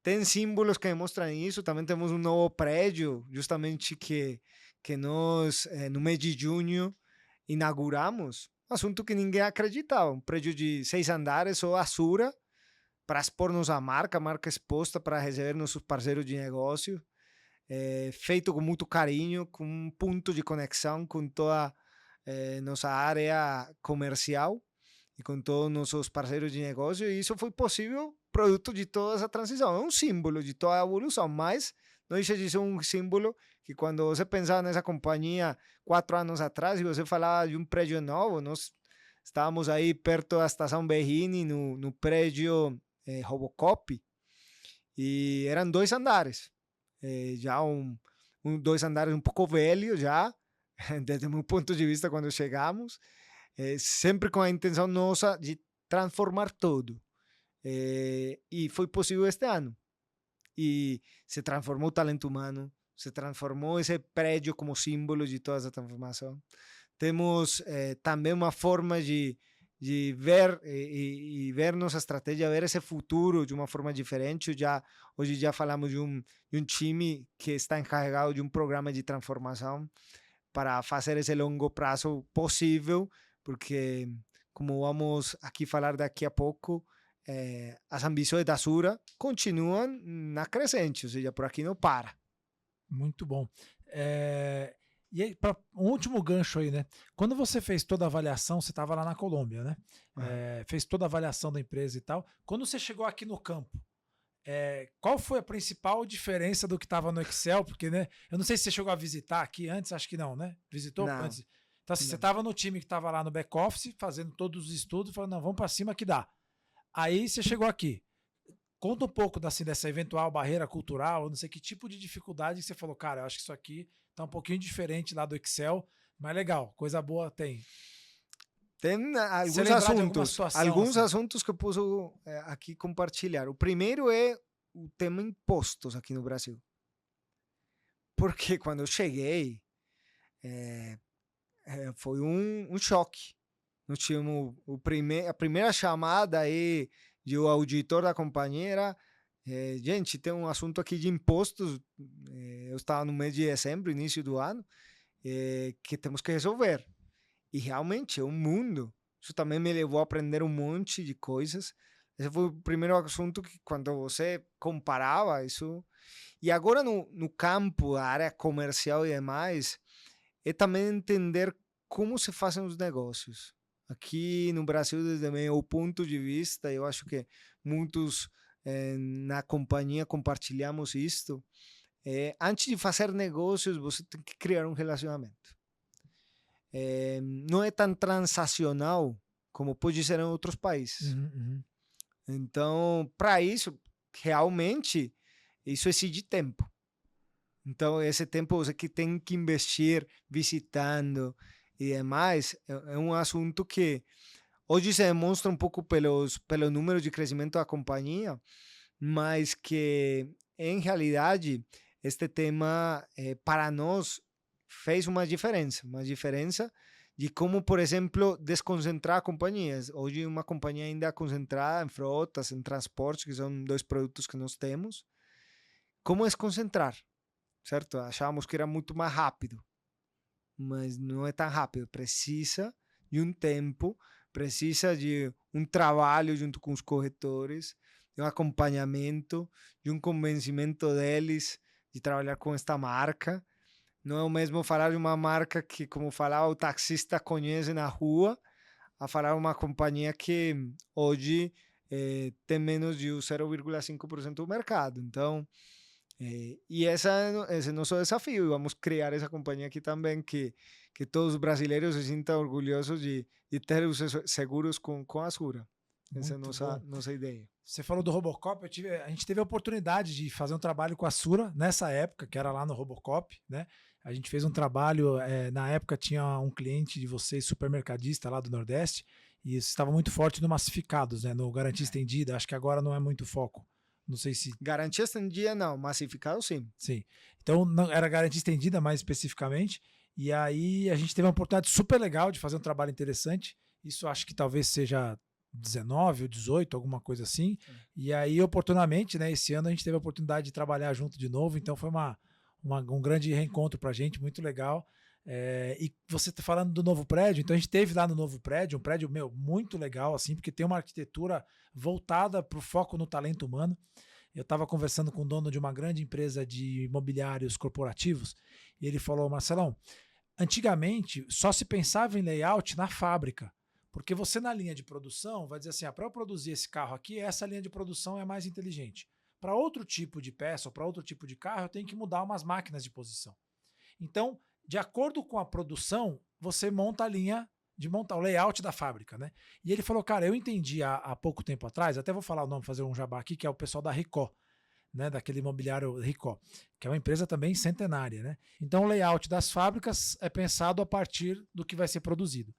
tem símbolos que mostram isso. Também temos um novo prédio, justamente que nós, no mês de junho, inauguramos. Assunto que ninguém acreditava. Um prédio de 6 andares, ou Azura, para expor nossa marca, marca exposta para receber nossos parceiros de negócio. Feito com muito carinho, com um ponto de conexão com toda nossa área comercial e com todos nossos parceiros de negócio, e isso foi possível produto de toda essa transição. É um símbolo de toda a evolução, mas não deixa de ser um símbolo que quando você pensava nessa companhia 4 anos atrás e você falava de um prédio novo, nós estávamos aí perto da estação Berrini, no prédio Robocop, e eram 2 andares. Já 2 andares um pouco velho já, desde o meu ponto de vista quando chegamos, sempre com a intenção nossa de transformar tudo. E foi possível este ano. E se transformou o talento humano, se transformou esse prédio como símbolo de toda essa transformação. Temos também uma forma de ver e ver nossa estratégia, ver esse futuro de uma forma diferente. Hoje já falamos de um time que está encarregado de um programa de transformação para fazer esse longo prazo possível, porque, como vamos aqui falar daqui a pouco, as ambições da Azura continuam na crescente, ou seja, por aqui não para. Muito bom. E aí, para um último gancho aí, né? Quando você fez toda a avaliação, você estava lá na Colômbia, né? Fez toda a avaliação da empresa e tal. Quando você chegou aqui no campo, qual foi a principal diferença do que estava no Excel? Porque, né? Eu não sei se você chegou a visitar aqui antes, acho que não, né? Visitou não, antes? Então, assim, você estava no time que estava lá no back-office, fazendo todos os estudos, falando, não, vamos para cima que dá. Aí você chegou aqui. Conta um pouco dessa eventual barreira cultural, não sei que tipo de dificuldade que você falou, cara, eu acho que isso aqui tá um pouquinho diferente lá do Excel, mas legal, coisa boa tem. Tem alguns assuntos que eu posso aqui compartilhar. O primeiro é o tema impostos aqui no Brasil. Porque quando eu cheguei, foi um choque. Nós tínhamos a primeira chamada aí de o auditor da companhia era, gente, tem um assunto aqui de impostos, eu estava no mês de dezembro, início do ano, que temos que resolver. E realmente é um mundo. Isso também me levou a aprender um monte de coisas. Esse foi o primeiro assunto que, quando você comparava isso. E agora no campo, a área comercial e demais, é também entender como se fazem os negócios. Aqui no Brasil, desde meu ponto de vista, eu acho que muitos na companhia compartilhamos isto. Antes de fazer negócios, você tem que criar um relacionamento. Não é tão transacional como pode ser em outros países. Então, para isso, realmente, isso exige tempo. Então, esse tempo você que tem que investir visitando e demais, é um assunto que hoje se demonstra um pouco pelo número de crescimento da companhia, mas que em realidade, este tema, para nós, fez uma diferença de como, por exemplo, desconcentrar companhias. Hoje, uma companhia ainda concentrada em frotas, em transporte, que são 2 produtos que nós temos. Como desconcentrar, certo? Achávamos que era muito mais rápido, mas não é tão rápido. Precisa de um tempo, precisa de um trabalho junto com os corretores, de um acompanhamento, de um convencimento deles de trabalhar com esta marca. Não é o mesmo falar de uma marca que, como falar, o taxista conhece na rua, a falar uma companhia que hoje tem menos de 0,5% do mercado. Então, e esse é o nosso desafio. Vamos criar essa companhia aqui também, que todos os brasileiros se sintam orgulhosos de ter os seguros com a Sura. Essa é a nossa ideia. Você falou do Robocop, a gente teve a oportunidade de fazer um trabalho com a Sura nessa época, que era lá no Robocop, né? A gente fez um trabalho, na época tinha um cliente de vocês, supermercadista lá do Nordeste, e estava muito forte no massificados, né? No garantia estendida, acho que agora não é muito foco. Não sei se... Garantia estendida não, massificado sim. Sim. Então não, era garantia estendida mais especificamente, e aí a gente teve uma oportunidade super legal de fazer um trabalho interessante. Isso acho que talvez seja 19 ou 18, alguma coisa assim. E aí, oportunamente, né, esse ano a gente teve a oportunidade de trabalhar junto de novo, então foi um grande reencontro pra gente, muito legal. E você tá falando do novo prédio, então a gente teve lá no novo prédio, um prédio, muito legal, assim, porque tem uma arquitetura voltada pro foco no talento humano. Eu estava conversando com o dono de uma grande empresa de imobiliários corporativos, e ele falou: Marcelão, antigamente só se pensava em layout na fábrica, porque você na linha de produção vai dizer assim, para eu produzir esse carro aqui, essa linha de produção é mais inteligente. Para outro tipo de peça ou para outro tipo de carro, eu tenho que mudar umas máquinas de posição. Então, de acordo com a produção, você monta a linha de montar o layout da fábrica, né? E ele falou, cara, eu entendi há pouco tempo atrás, até vou falar o nome, fazer um jabá aqui, que é o pessoal da Ricó, né, daquele imobiliário Ricó, que é uma empresa também centenária, né? Então o layout das fábricas é pensado a partir do que vai ser produzido.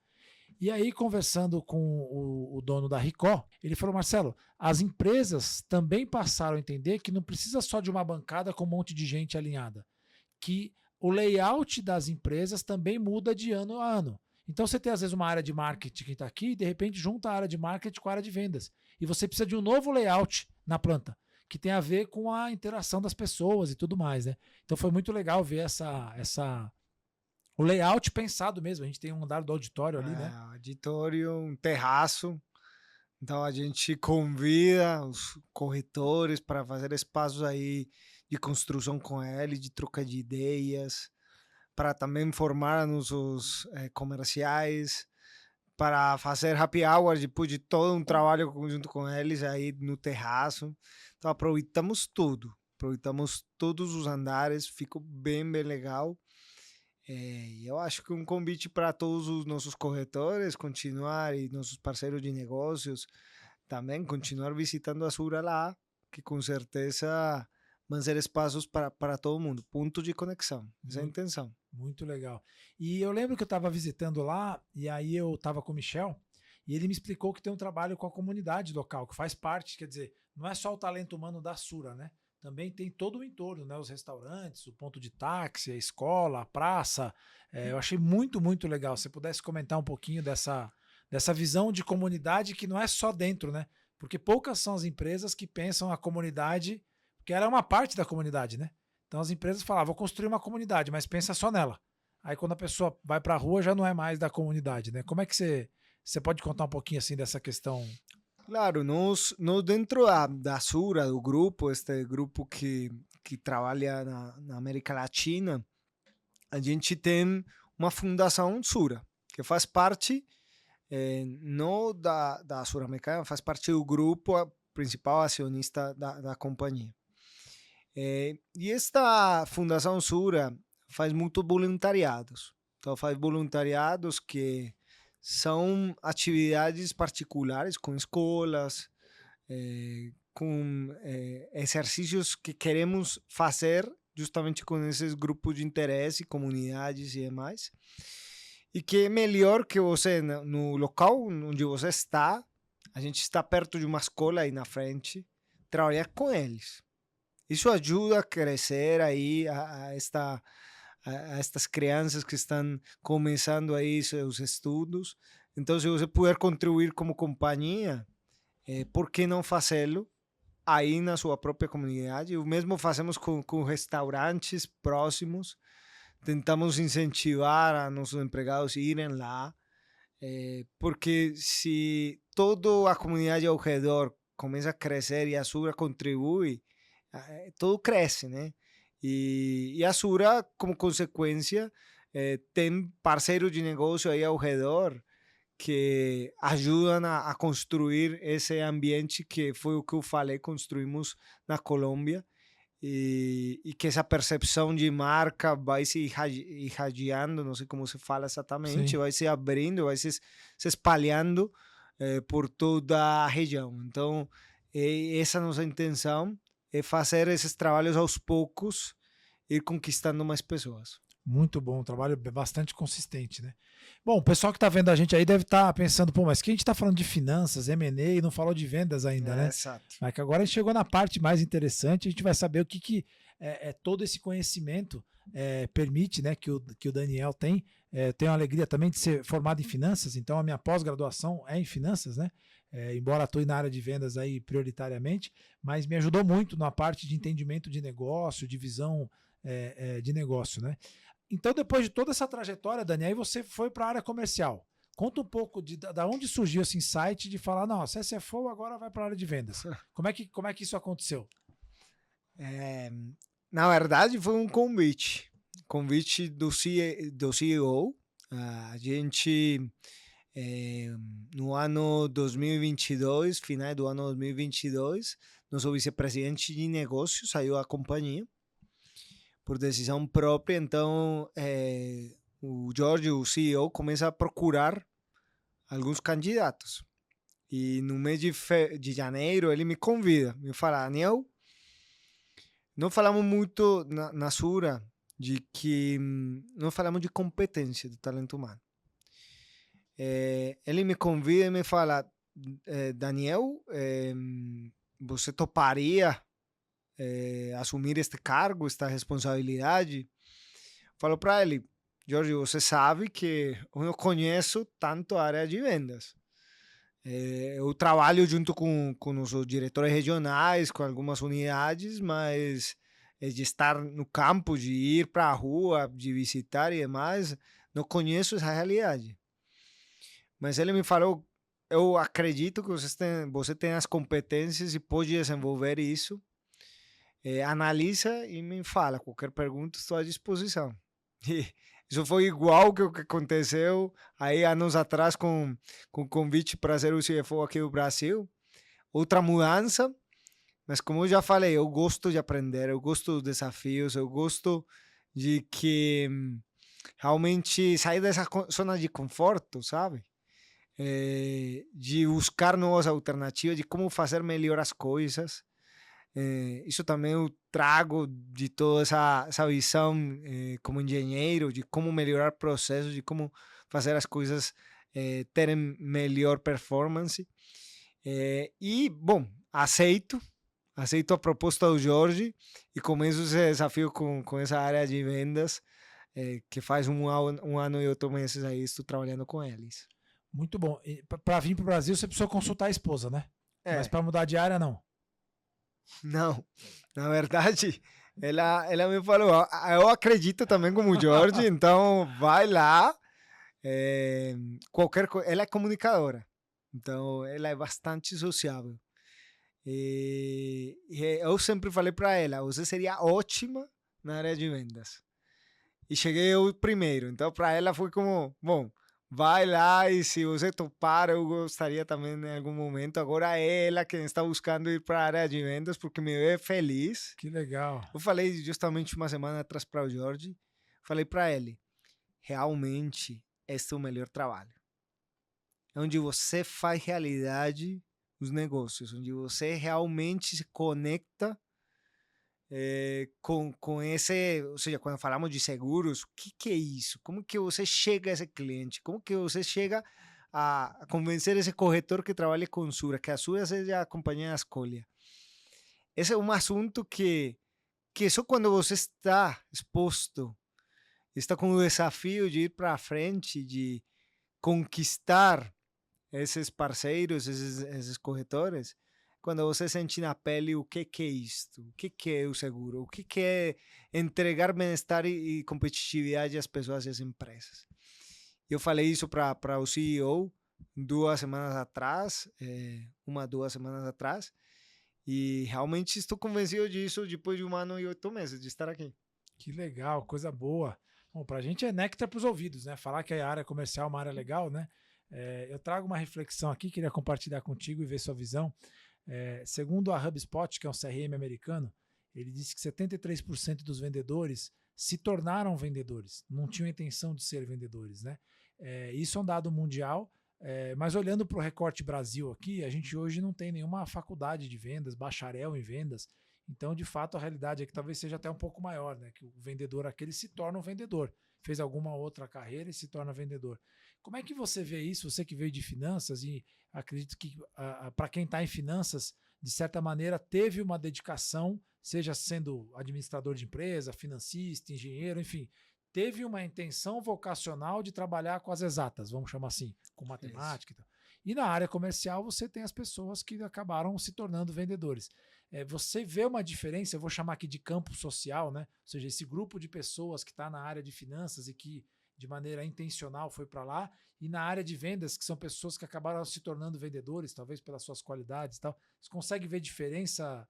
E aí, conversando com o dono da Ricó, ele falou, Marcelo, as empresas também passaram a entender que não precisa só de uma bancada com um monte de gente alinhada, que o layout das empresas também muda de ano a ano. Então você tem às vezes uma área de marketing que está aqui e de repente junta a área de marketing com a área de vendas. E você precisa de um novo layout na planta, que tem a ver com a interação das pessoas e tudo mais, né? Então foi muito legal ver o layout pensado mesmo. A gente tem um andar do auditório ali, né? Auditório, um terraço. Então a gente convida os corretores para fazer espaços aí de construção com eles, de troca de ideias, para também formar nossos comerciais, para fazer happy hour depois de todo um trabalho junto com eles aí no terraço. Então aproveitamos tudo, aproveitamos todos os andares, ficou bem legal. Eu acho que um convite para todos os nossos corretores continuar e nossos parceiros de negócios também continuar visitando a Sura lá, que com certeza vão ser espaços para todo mundo, ponto de conexão, essa é a intenção. Muito legal. E eu lembro que eu estava visitando lá, e aí eu estava com o Michel, e ele me explicou que tem um trabalho com a comunidade local, que faz parte, quer dizer, não é só o talento humano da Sura, né? Também tem todo o entorno, né? Os restaurantes, o ponto de táxi, a escola, a praça. Eu achei muito, muito legal. Se você pudesse comentar um pouquinho dessa visão de comunidade que não é só dentro, né? Porque poucas são as empresas que pensam a comunidade, porque ela é uma parte da comunidade, né? Então as empresas falam, vou construir uma comunidade, mas pensa só nela. Aí quando a pessoa vai para a rua já não é mais da comunidade, né? Como é que você pode contar um pouquinho assim dessa questão? Claro, nós dentro da Sura, do grupo, este grupo que trabalha na América Latina, a gente tem uma fundação Sura, que faz parte, não da Sul-Americana, faz parte do grupo principal acionista da companhia. E esta fundação Sura faz muito voluntariados. Então faz voluntariados que são atividades particulares com escolas, com exercícios que queremos fazer justamente com esses grupos de interesse, comunidades e demais. E que é melhor que você, no local onde você está, a gente está perto de uma escola aí na frente, trabalhar com eles. Isso ajuda a crescer aí a estas crianças que estão começando aí seus estudos. Então, se você puder contribuir como companhia, por que não fazê-lo aí na sua própria comunidade? O mesmo fazemos com restaurantes próximos. Tentamos incentivar a nossos empregados a irem lá, porque se toda a comunidade ao redor começa a crescer e a Sura contribui, tudo cresce, né? E a Sura, como consequência, tem parceiros de negócio aí ao redor que ajudam a construir esse ambiente que foi o que eu falei, construímos na Colômbia, e que essa percepção de marca vai se irradiando, não sei como se fala exatamente, Sim. vai se abrindo, vai se espalhando por toda a região. Então, essa é a nossa intenção, é fazer esses trabalhos aos poucos, ir conquistando mais pessoas. Muito bom, um trabalho bastante consistente, né? Bom, o pessoal que está vendo a gente aí deve estar pensando, pô, mas que a gente está falando de finanças, M&A e não falou de vendas ainda, né? Exato. Mas que agora a gente chegou na parte mais interessante, a gente vai saber o que todo esse conhecimento permite, né? Que o Daniel tem. Tenho a alegria também de ser formado em finanças, então a minha pós-graduação é em finanças, né? Embora atue na área de vendas aí prioritariamente, mas me ajudou muito na parte de entendimento de negócio, de visão de negócio, né? Então, depois de toda essa trajetória, Dani, aí você foi para a área comercial. Conta um pouco da onde surgiu esse insight de falar, não, se é CFO, agora vai para a área de vendas. Como é que isso aconteceu? Na verdade, foi um convite do CEO. A gente, no ano 2022, final do ano 2022, nosso vice-presidente de negócios saiu da companhia por decisão própria. Então, o Jorge, o CEO, começa a procurar alguns candidatos. E no mês de janeiro, ele me convida, me fala, Daniel, não falamos muito na Sura de que não falamos de competência do talento humano. Ele me convida e me fala, Daniel, você toparia assumir este cargo, esta responsabilidade? Falo para ele, Jorge, você sabe que eu não conheço tanto a área de vendas. Eu trabalho junto com os diretores regionais, com algumas unidades, mas de estar no campo, de ir para a rua, de visitar e demais, não conheço essa realidade. Mas ele me falou, eu acredito que você tem as competências e pode desenvolver isso. Analisa e me fala, qualquer pergunta estou à disposição. E isso foi igual que o que aconteceu aí anos atrás com o convite para ser o CFO aqui do Brasil. Outra mudança, mas como eu já falei, eu gosto de aprender, eu gosto dos desafios, eu gosto de que realmente sair dessa zona de conforto, sabe? De buscar novas alternativas, de como fazer melhor as coisas. Isso também eu trago de toda essa visão como engenheiro, de como melhorar processos, de como fazer as coisas terem melhor performance. E, bom, aceito a proposta do Jorge e começo esse desafio com essa área de vendas, que faz um ano e 8 meses aí estou trabalhando com eles. Muito bom. Para vir para o Brasil, você precisou consultar a esposa, né? Mas para mudar de área, não. Não, na verdade, ela me falou, eu acredito também como o Jorge, então vai lá, qualquer coisa. Ela é comunicadora, então ela é bastante sociável. E eu sempre falei para ela, você seria ótima na área de vendas. E cheguei eu primeiro, então para ela foi como, bom, vai lá e se você topar, eu gostaria também em algum momento. Agora é ela quem está buscando ir para a área de vendas porque me vê feliz. Que legal. Eu falei justamente uma semana atrás para o Jorge, falei para ele, realmente este é o melhor trabalho. É onde você faz realidade os negócios, onde você realmente se conecta com esse, ou seja, quando falamos de seguros, o que é isso? Como que você chega a esse cliente? Como que você chega a convencer esse corretor que trabalhe com Sura, que a Sura seja a companhia da escolha? esse é um assunto que só quando você está exposto, está com o desafio de ir para frente, de conquistar esses parceiros, esses corretores, quando você sente na pele o que é isto, o que é o seguro, o que é entregar bem-estar e competitividade às pessoas e às empresas. Eu falei isso para o CEO 2 semanas atrás, 2 semanas atrás, e realmente estou convencido disso depois de 1 ano e 8 meses de estar aqui. Que legal, coisa boa. Bom, para a gente é néctar para os ouvidos, né? Falar que a área comercial é uma área legal, né? Eu trago uma reflexão aqui, queria compartilhar contigo e ver sua visão. Segundo a HubSpot, que é um CRM americano, ele disse que 73% dos vendedores se tornaram vendedores, não tinham intenção de ser vendedores, né? Isso é um dado mundial, mas olhando para o recorte Brasil aqui, a gente hoje não tem nenhuma faculdade de vendas, bacharel em vendas. Então, de fato, a realidade é que talvez seja até um pouco maior, né? Que o vendedor aquele se torna um vendedor, fez alguma outra carreira e se torna vendedor. Como é que você vê isso? Você que veio de finanças e acredito que para quem está em finanças, de certa maneira, teve uma dedicação, seja sendo administrador de empresa, financista, engenheiro, enfim, teve uma intenção vocacional de trabalhar com as exatas, vamos chamar assim, com matemática e tal. E na área comercial você tem as pessoas que acabaram se tornando vendedores. Você vê uma diferença, eu vou chamar aqui de campo social, né? Ou seja, esse grupo de pessoas que está na área de finanças e que de maneira intencional foi para lá, e na área de vendas, que são pessoas que acabaram se tornando vendedores, talvez pelas suas qualidades e tal. Você consegue ver diferença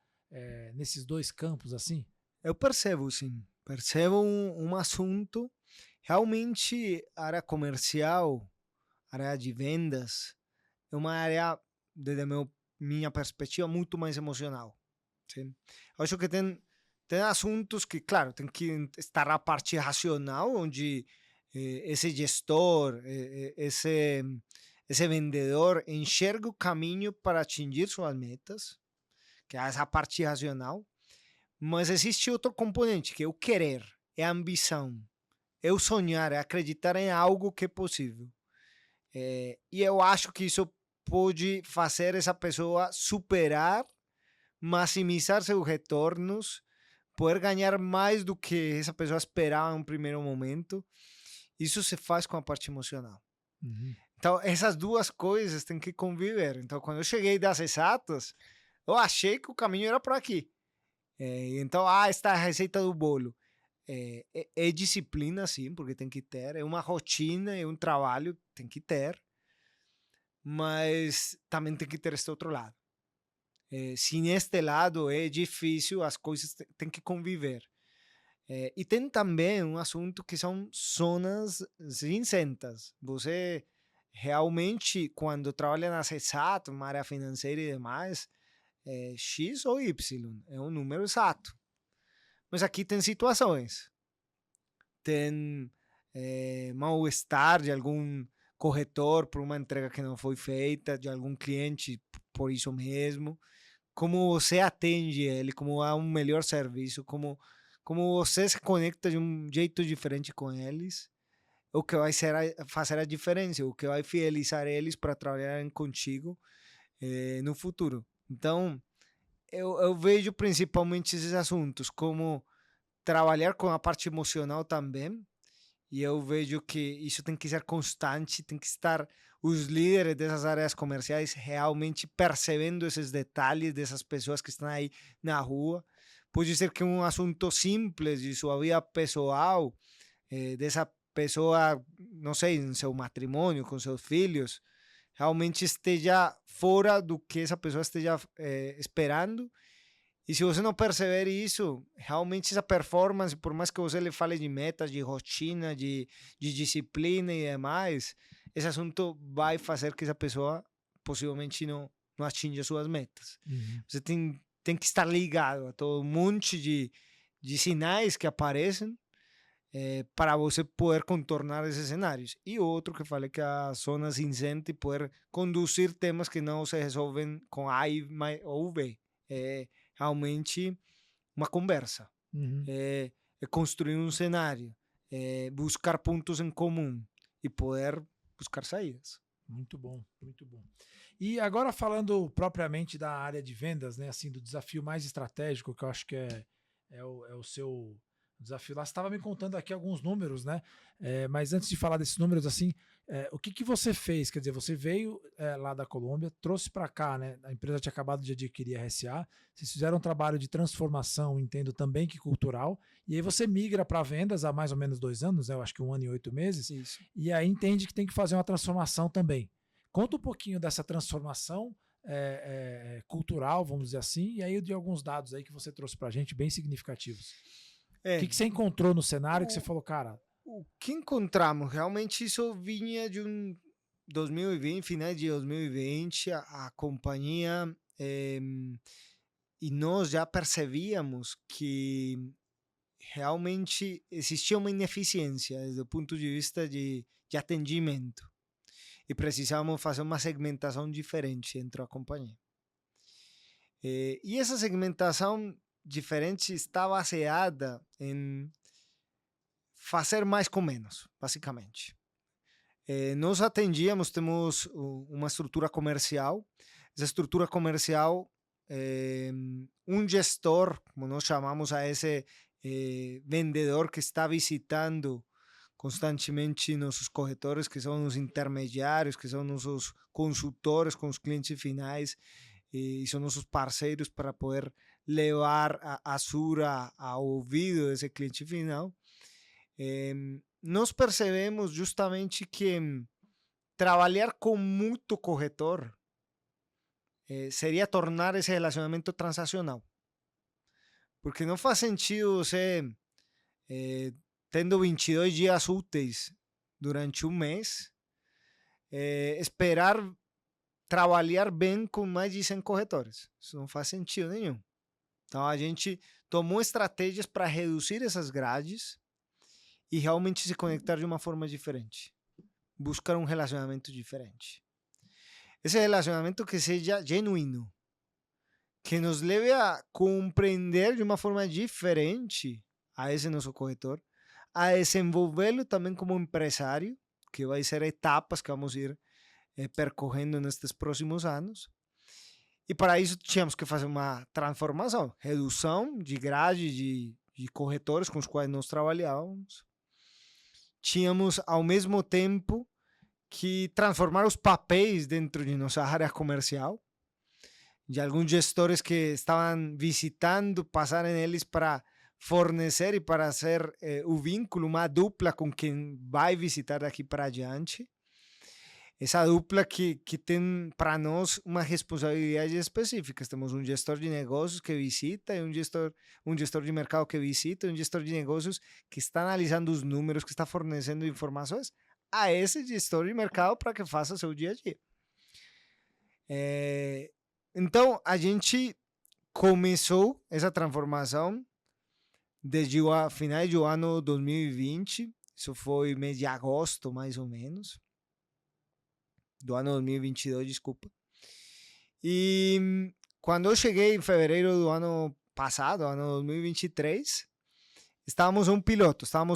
nesses dois campos assim? Eu percebo, sim. Percebo um assunto. Realmente, a área comercial, a área de vendas, é uma área, desde minha perspectiva, muito mais emocional. Sim? Eu acho que tem assuntos que, claro, tem que estar a parte racional, onde esse gestor, esse vendedor enxerga o caminho para atingir suas metas, que é essa parte racional. Mas existe outro componente, que é o querer, é a ambição, é o sonhar, é acreditar em algo que é possível. E eu acho que isso pode fazer essa pessoa superar, maximizar seus retornos, poder ganhar mais do que essa pessoa esperava em um primeiro momento. Isso se faz com a parte emocional. Uhum. Então, essas duas coisas têm que conviver. Então, quando eu cheguei das exatas, eu achei que o caminho era por aqui. Então, esta é a receita do bolo. É disciplina, sim, porque tem que ter. É uma rotina, é um trabalho, tem que ter. Mas também tem que ter este outro lado. Se neste lado é difícil, as coisas têm que conviver. E tem também um assunto que são zonas cinzentas. Você realmente, quando trabalha nas exatas, uma área financeira e demais, X ou Y, é um número exato. Mas aqui tem situações. Tem mal-estar de algum corretor por uma entrega que não foi feita, de algum cliente por isso mesmo. Como você atende ele, como há um melhor serviço, como você se conecta de um jeito diferente com eles, o que vai fazer a diferença, o que vai fidelizar eles para trabalharem contigo no futuro. Então, eu vejo principalmente esses assuntos, como trabalhar com a parte emocional também, e eu vejo que isso tem que ser constante, tem que estar os líderes dessas áreas comerciais realmente percebendo esses detalhes dessas pessoas que estão aí na rua. Pode ser que um assunto simples de sua vida pessoal, dessa pessoa, não sei, em seu matrimônio, com seus filhos, realmente esteja fora do que essa pessoa esteja esperando. E se você não perceber isso, realmente essa performance, por mais que você lhe fale de metas, de rotina, de disciplina e demais, esse assunto vai fazer que essa pessoa possivelmente não atinja suas metas. Uhum. Você tem que estar ligado a todo um monte de sinais que aparecem para você poder contornar esses cenários. E outro que eu falei que é a zona cinzenta e poder conduzir temas que não se resolvem com A ou B. Realmente uma conversa, Uhum. construir um cenário, buscar pontos em comum e poder buscar saídas. Muito bom, muito bom. E agora falando propriamente da área de vendas, né, assim, do desafio mais estratégico, que eu acho que é o seu desafio lá. Você estava me contando aqui alguns números, né? Mas antes de falar desses números, assim, o que você fez? Quer dizer, você veio lá da Colômbia, trouxe para cá, né? A empresa tinha acabado de adquirir a RSA, vocês fizeram um trabalho de transformação, entendo também que cultural, e aí você migra para vendas há mais ou menos 2 anos, né? Eu acho que 1 ano e 8 meses, Isso. e aí entende que tem que fazer uma transformação também. Conta um pouquinho dessa transformação cultural, vamos dizer assim, e aí de alguns dados aí que você trouxe para a gente, bem significativos. O que você encontrou no cenário que você falou, cara? O que encontramos? Realmente isso vinha de 2020, final de 2020, a companhia, e nós já percebíamos que realmente existia uma ineficiência desde o ponto de vista de atendimento. E precisávamos fazer uma segmentação diferente dentro da companhia. E essa segmentação diferente está baseada em fazer mais com menos, basicamente. Nós atendíamos, temos uma estrutura comercial. Essa estrutura comercial, um gestor, como nós chamamos a esse vendedor que está visitando constantemente nossos corretores, que são os intermediários, que são nossos consultores com os clientes finais, e são nossos parceiros para poder levar a Sura ao ouvido desse cliente final. Nós percebemos justamente que trabalhar com muito corretor seria tornar esse relacionamento transacional. Porque não faz sentido você tendo 22 dias úteis durante um mês, esperar trabalhar bem com mais de 100 corretores. Isso não faz sentido nenhum. Então a gente tomou estratégias para reduzir essas grades e realmente se conectar de uma forma diferente. Buscar um relacionamento diferente. Esse relacionamento que seja genuíno, que nos leve a compreender de uma forma diferente a esse nosso corretor, a desenvolvê-lo também como empresário, que vai ser etapas que vamos ir percorrendo nestes próximos anos. E para isso tínhamos que fazer uma transformação, redução de grade de corretores com os quais nós trabalhávamos. Tínhamos, ao mesmo tempo, que transformar os papéis dentro de nossa área comercial. De alguns gestores que estavam visitando, passarem eles para fornecer e para ser o vínculo, uma dupla com quem vai visitar daqui para adiante. Essa dupla que tem para nós uma responsabilidade específica. Temos um gestor de negócios que visita e um gestor de mercado que visita, um gestor de negócios que está analisando os números, que está fornecendo informações a esse gestor de mercado para que faça seu dia a dia. Então, a gente começou essa transformação desde o final do ano 2020, isso foi mês de agosto, mais ou menos, do ano 2022, desculpa. E quando eu cheguei em fevereiro do ano passado, ano 2023, estávamos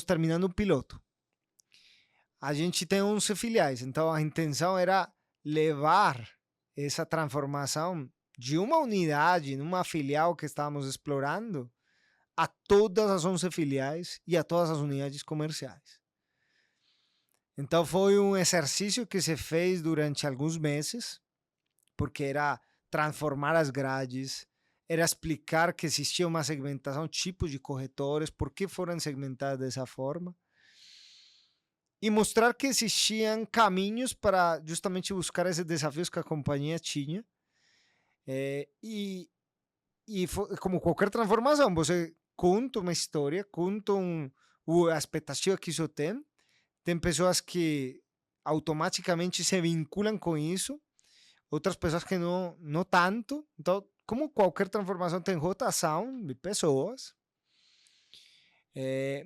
terminando um piloto. A gente tem 11 filiais, então a intenção era levar essa transformação de uma unidade, numa filial que estávamos explorando, a todas as 11 filiais e a todas as unidades comerciais. Então foi um exercício que se fez durante alguns meses, porque era transformar as grades, era explicar que existia uma segmentação, tipos de corretores, por que foram segmentados dessa forma, e mostrar que existiam caminhos para justamente buscar esses desafios que a companhia tinha. E como qualquer transformação, você conta uma história, conta a expectativa que isso tem. Tem pessoas que automaticamente se vinculam com isso, outras pessoas que não tanto. Então, como qualquer transformação, tem rotação de pessoas.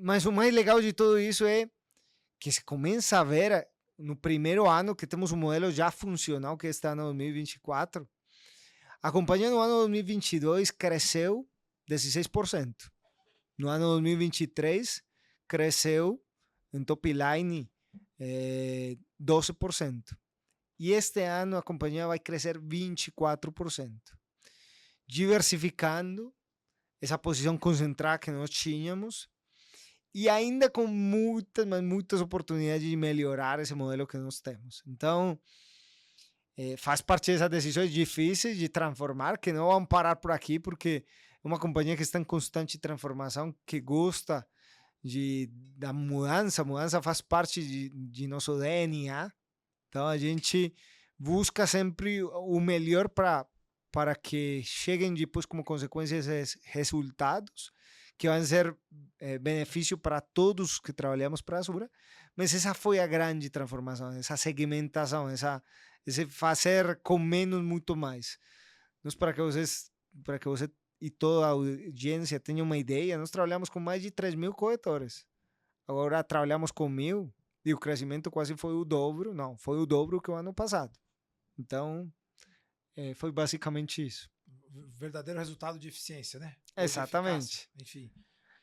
Mas o mais legal de tudo isso é que se começa a ver no primeiro ano que temos um modelo já funcional, que é este ano 2024. A companhia no ano 2022 cresceu 16%. No ano 2023 cresceu em top line 12%. E este ano a companhia vai crescer 24%, diversificando essa posição concentrada que nós tínhamos e ainda com muitas, mas muitas oportunidades de melhorar esse modelo que nós temos. Então, faz parte dessas decisões difíceis de transformar, que não vão parar por aqui, porque é uma companhia que está em constante transformação, que gosta da mudança. A mudança faz parte de nosso DNA. Então, a gente busca sempre o melhor para que cheguem depois como consequência esses resultados, que vão ser benefício para todos que trabalhamos para a Azura. Mas essa foi a grande transformação, essa segmentação, esse fazer com menos muito mais. Nós, para que você e toda a audiência tenha uma ideia, nós trabalhamos com mais de 3.000 corretores. Agora trabalhamos com 1.000 e o crescimento quase foi o dobro. Não, foi o dobro que o ano passado. Então, foi basicamente isso. Verdadeiro resultado de eficiência, né? Exatamente. Enfim.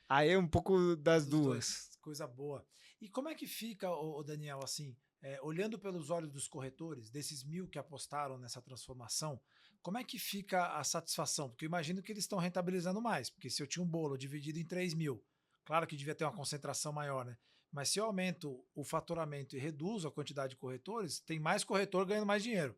Aí é um pouco das duas. Coisa boa. E como é que fica, Daniel, assim, olhando pelos olhos dos corretores, desses 1.000 que apostaram nessa transformação, como é que fica a satisfação? Porque eu imagino que eles estão rentabilizando mais, porque se eu tinha um bolo dividido em 3.000, claro que devia ter uma concentração maior, né? Mas se eu aumento o faturamento e reduzo a quantidade de corretores, tem mais corretor ganhando mais dinheiro.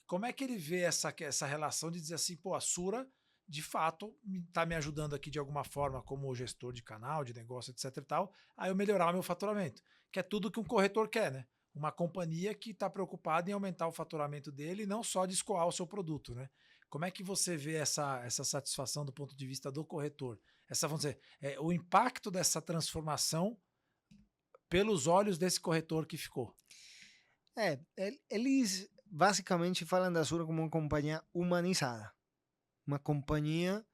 Como é que ele vê essa relação de dizer assim, pô, a Sura, de fato, está me ajudando aqui de alguma forma como gestor de canal, de negócio, etc e tal, a eu melhorar o meu faturamento, que é tudo que um corretor quer, né? Uma companhia que está preocupada em aumentar o faturamento dele e não só de escoar o seu produto, né? Como é que você vê essa satisfação do ponto de vista do corretor? Vamos dizer, o impacto dessa transformação pelos olhos desse corretor que ficou. Eles basicamente falam da Azura como uma companhia humanizada. Uma companhia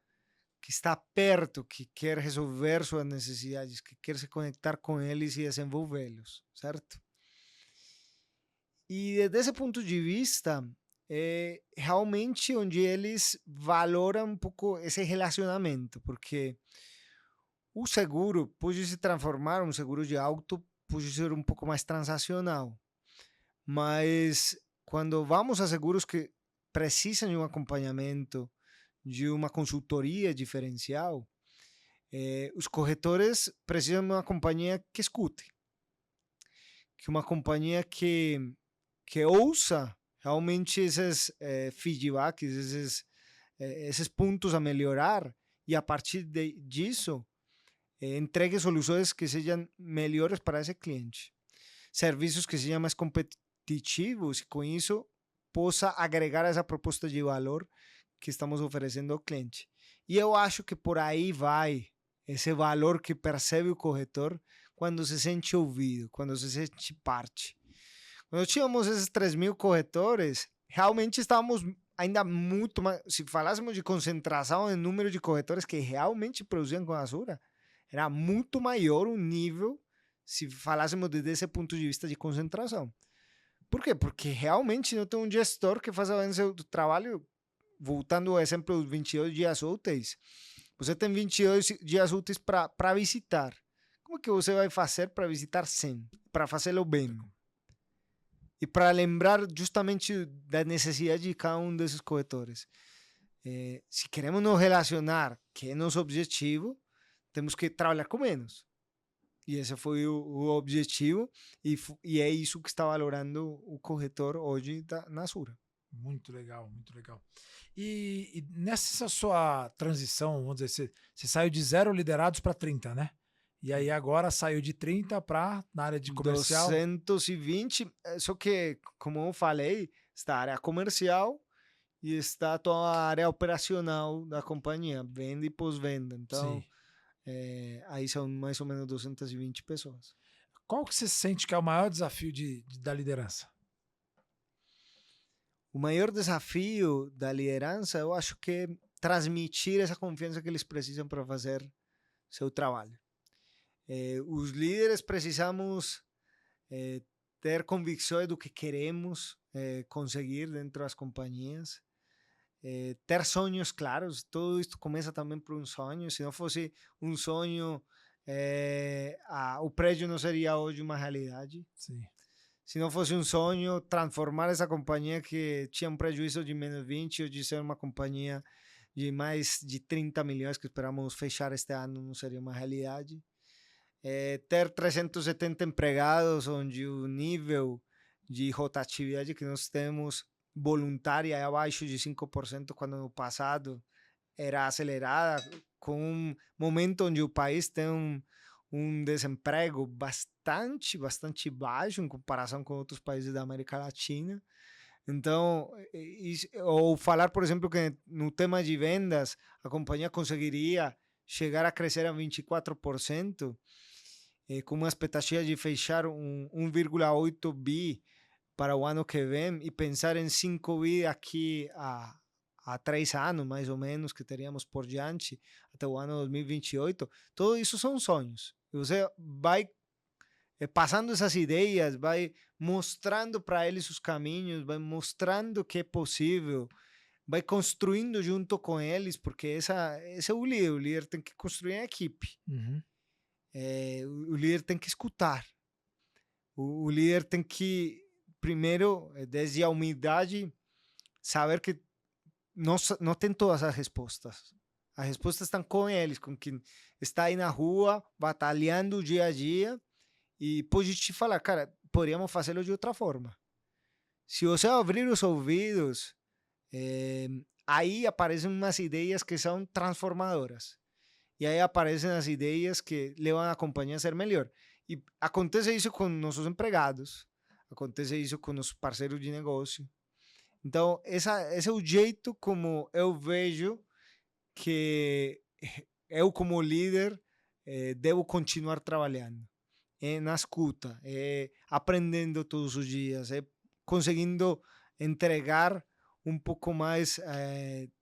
que está perto, que quer resolver suas necessidades, que quer se conectar com eles e desenvolvê-los, certo? E desde esse ponto de vista, é realmente onde eles valoram um pouco esse relacionamento, porque o seguro pode se transformar, um seguro de auto pode ser um pouco mais transacional, mas quando vamos a seguros que precisam de um acompanhamento, de uma consultoria diferencial, os corretores precisam de uma companhia que escute, que uma companhia que ouça realmente esses feedbacks, esses pontos a melhorar e a partir disso entregue soluções que sejam melhores para esse cliente, serviços que sejam mais competitivos e com isso possa agregar essa proposta de valor que estamos oferecendo ao cliente. E eu acho que por aí vai esse valor que percebe o corretor quando se sente ouvido, quando se sente parte. Quando tínhamos esses 3.000 corretores, realmente estávamos ainda muito mais. Se falássemos de concentração em número de corretores que realmente produziam com a Azura, era muito maior o nível se falássemos desde esse ponto de vista de concentração. Por quê? Porque realmente não tem um gestor que faça bem seu trabalho. Voltando ao exemplo dos 22 dias úteis, você tem 22 dias úteis para visitar. Como que você vai fazer para visitar 100? Para fazê-lo bem. E para lembrar justamente da necessidade de cada um desses corretores. Se queremos nos relacionar, que é nosso objetivo, temos que trabalhar com menos. E esse foi o objetivo, e é isso que está valorando o corretor hoje na Azura. Muito legal, muito legal. E nessa sua transição, vamos dizer, você saiu de 0 liderados para 30, né? E aí agora saiu de 30 para, na área de comercial... 220, só que, como eu falei, está a área comercial e está toda a área operacional da companhia, venda e pós-venda. Então, aí são mais ou menos 220 pessoas. Qual que você sente que é o maior desafio da liderança? O maior desafio da liderança, eu acho que é transmitir essa confiança que eles precisam para fazer seu trabalho. Os líderes precisamos ter convicções do que queremos conseguir dentro das companhias, ter sonhos claros. Tudo isso começa também por um sonho. Se não fosse um sonho, o prédio não seria hoje uma realidade. Sim. se não fosse um sonho, transformar essa companhia que tinha um prejuízo de menos 20 ou de ser uma companhia de mais de 30 milhões que esperamos fechar este ano, não seria uma realidade. Ter 370 empregados, onde o nível de rotatividade que nós temos voluntária é abaixo de 5%, quando no passado era acelerada, com um momento onde o país tem um desemprego bastante baixo em comparação com outros países da América Latina. Então, ou falar, por exemplo, que no tema de vendas, a companhia conseguiria chegar a crescer a 24%, com uma expectativa de fechar 1,8 bi para o ano que vem e pensar em 5 bi aqui a 3 anos, mais ou menos, que teríamos por diante, até o ano 2028, tudo isso são sonhos. E você vai passando essas ideias, vai mostrando para eles os caminhos, vai mostrando que é possível, vai construindo junto com eles, porque esse é o líder tem que construir a equipe. Uhum. O líder tem que escutar. O líder tem que, primeiro, desde a humildade, saber que não tem todas as respostas. As respostas estão com eles, com quem está aí na rua, batalhando o dia a dia, e pode te falar, cara, poderíamos fazê-lo de outra forma. Se você abrir os ouvidos, aí aparecem umas ideias que são transformadoras. E aí aparecem as ideias que levam a companhia a ser melhor. E acontece isso com nossos empregados, acontece isso com os parceiros de negócio. Então, esse é o jeito como eu vejo que eu, como líder, devo continuar trabalhando. Na escuta, aprendendo todos os dias, conseguindo entregar um pouco mais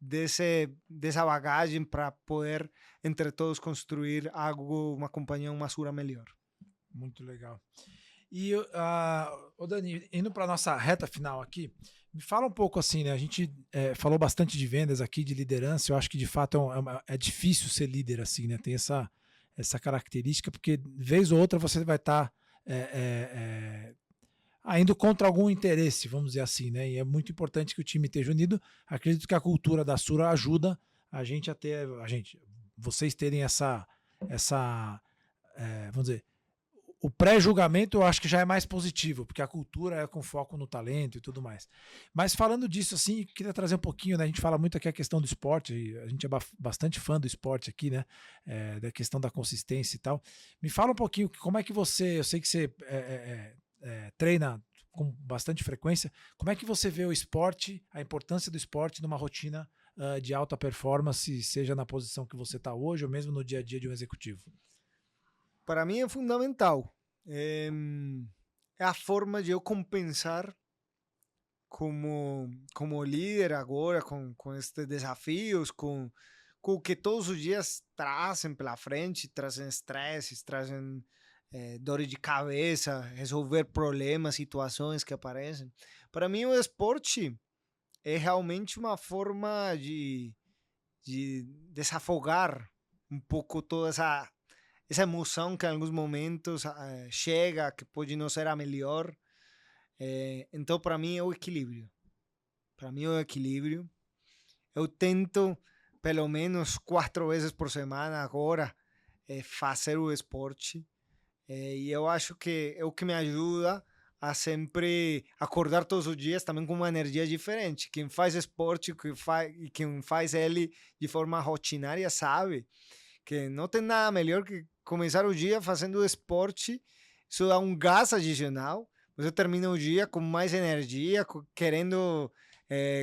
dessa bagagem para poder, entre todos, construir algo, uma companhia, uma Sura melhor. Muito legal. E, Dani, indo para a nossa reta final aqui, me fala um pouco assim, né? A gente falou bastante de vendas aqui, de liderança. Eu acho que de fato é difícil ser líder assim, né? Tem essa característica, porque vez ou outra você vai estar indo contra algum interesse, vamos dizer assim, né? E é muito importante que o time esteja unido. Acredito que a cultura da Sura ajuda a gente a ter, vocês terem essa vamos dizer, o pré-julgamento eu acho que já é mais positivo, porque a cultura é com foco no talento e tudo mais. Mas falando disso, assim, queria trazer um pouquinho, né? A gente fala muito aqui a questão do esporte, a gente é bastante fã do esporte aqui, né? Da questão da consistência e tal. Me fala um pouquinho, como é que você, eu sei que você treina com bastante frequência, como é que você vê o esporte, a importância do esporte numa rotina de alta performance, seja na posição que você está hoje ou mesmo no dia a dia de um executivo? Para mim é fundamental. É a forma de eu compensar como líder agora, com estes desafios, com o que todos os dias trazem pela frente, trazem estresses, trazem dor de cabeça, resolver problemas, situações que aparecem. Para mim o esporte é realmente uma forma de desafogar um pouco toda essa emoção que em alguns momentos chega, que pode não ser a melhor. Então, para mim, é o equilíbrio. Para mim, é o equilíbrio. Eu tento, pelo menos 4 vezes por semana agora, fazer o esporte. E eu acho que é o que me ajuda a sempre acordar todos os dias também com uma energia diferente. Quem faz esporte e quem faz ele de forma rotinária sabe que não tem nada melhor que começar o dia fazendo esporte. Isso dá um gás adicional. Você termina o dia com mais energia, querendo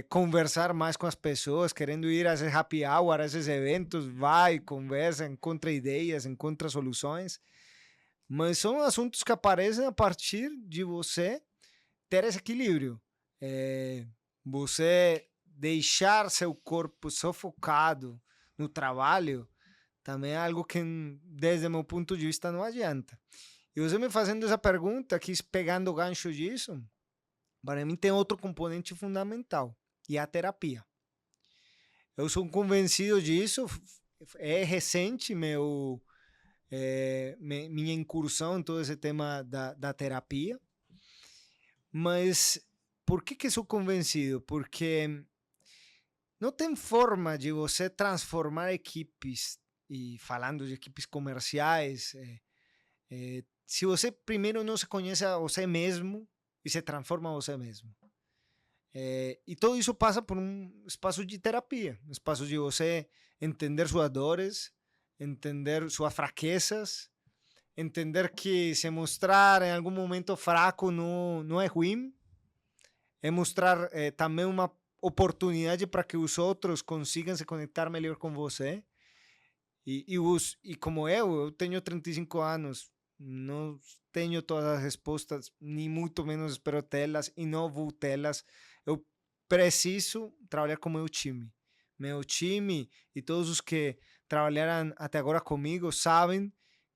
conversar mais com as pessoas, querendo ir a esse happy hour, a esses eventos, vai, conversa, encontra ideias, encontra soluções. Mas são assuntos que aparecem a partir de você ter esse equilíbrio. Você deixar seu corpo sufocado no trabalho também é algo que, desde meu ponto de vista, não adianta. E você me fazendo essa pergunta, quis pegando o gancho disso, para mim tem outro componente fundamental, e é a terapia. Eu sou convencido disso, é recente minha incursão em todo esse tema da terapia, Mas por que sou convencido? Porque não tem forma de você transformar equipes, e falando de equipes comerciais, se você primeiro não se conhece a você mesmo e se transforma a você mesmo. E tudo isso passa por um espaço de terapia, um espaço de você entender suas dores, entender suas fraquezas, entender que se mostrar em algum momento fraco não é ruim, é mostrar também uma oportunidade para que os outros consigam se conectar melhor com você. E como eu tenho 35 anos, não tenho todas as respostas, nem muito menos espero tê-las, e não vou tê-las. Eu preciso trabalhar com meu time. Meu time e todos os que trabalharam até agora comigo sabem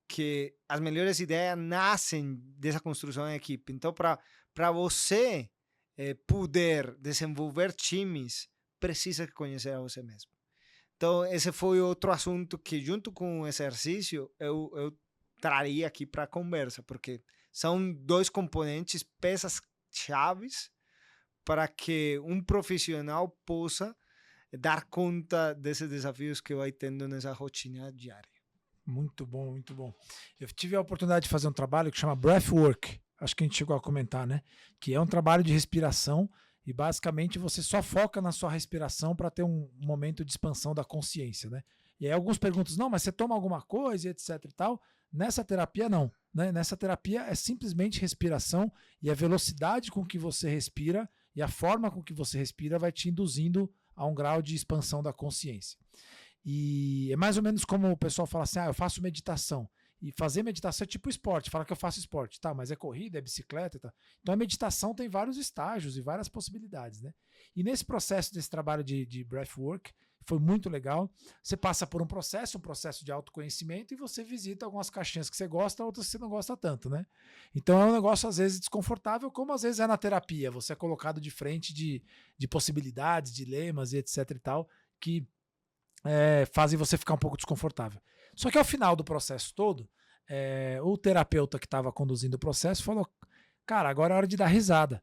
que as melhores ideias nascem dessa construção em equipe. Então, para você poder desenvolver times, precisa conhecer a você mesmo. Então, esse foi outro assunto que, junto com o exercício, eu traria aqui para a conversa, porque são dois componentes, peças chaves, para que um profissional possa dar conta desses desafios que vai tendo nessa rotina diária. Muito bom, muito bom. Eu tive a oportunidade de fazer um trabalho que chama Breathwork, acho que a gente chegou a comentar, né? Que é um trabalho de respiração e basicamente você só foca na sua respiração para ter um momento de expansão da consciência, né? E aí alguns perguntam, não, mas você toma alguma coisa, etc e tal. Nessa terapia, não. Né? Nessa terapia é simplesmente respiração e a velocidade com que você respira e a forma com que você respira vai te induzindo a um grau de expansão da consciência. E é mais ou menos como o pessoal fala assim, eu faço meditação. E fazer meditação é tipo esporte, fala que eu faço esporte, tá, mas é corrida, é bicicleta e tal. Então a meditação tem vários estágios e várias possibilidades, né? E nesse processo desse trabalho de breathwork, foi muito legal. Você passa por um processo de autoconhecimento e você visita algumas caixinhas que você gosta, outras que você não gosta tanto, né? Então é um negócio às vezes desconfortável, como às vezes é na terapia, você é colocado de frente de possibilidades, dilemas e etc e tal, que fazem você ficar um pouco desconfortável. Só que ao final do processo todo, o terapeuta que estava conduzindo o processo falou, cara, agora é hora de dar risada.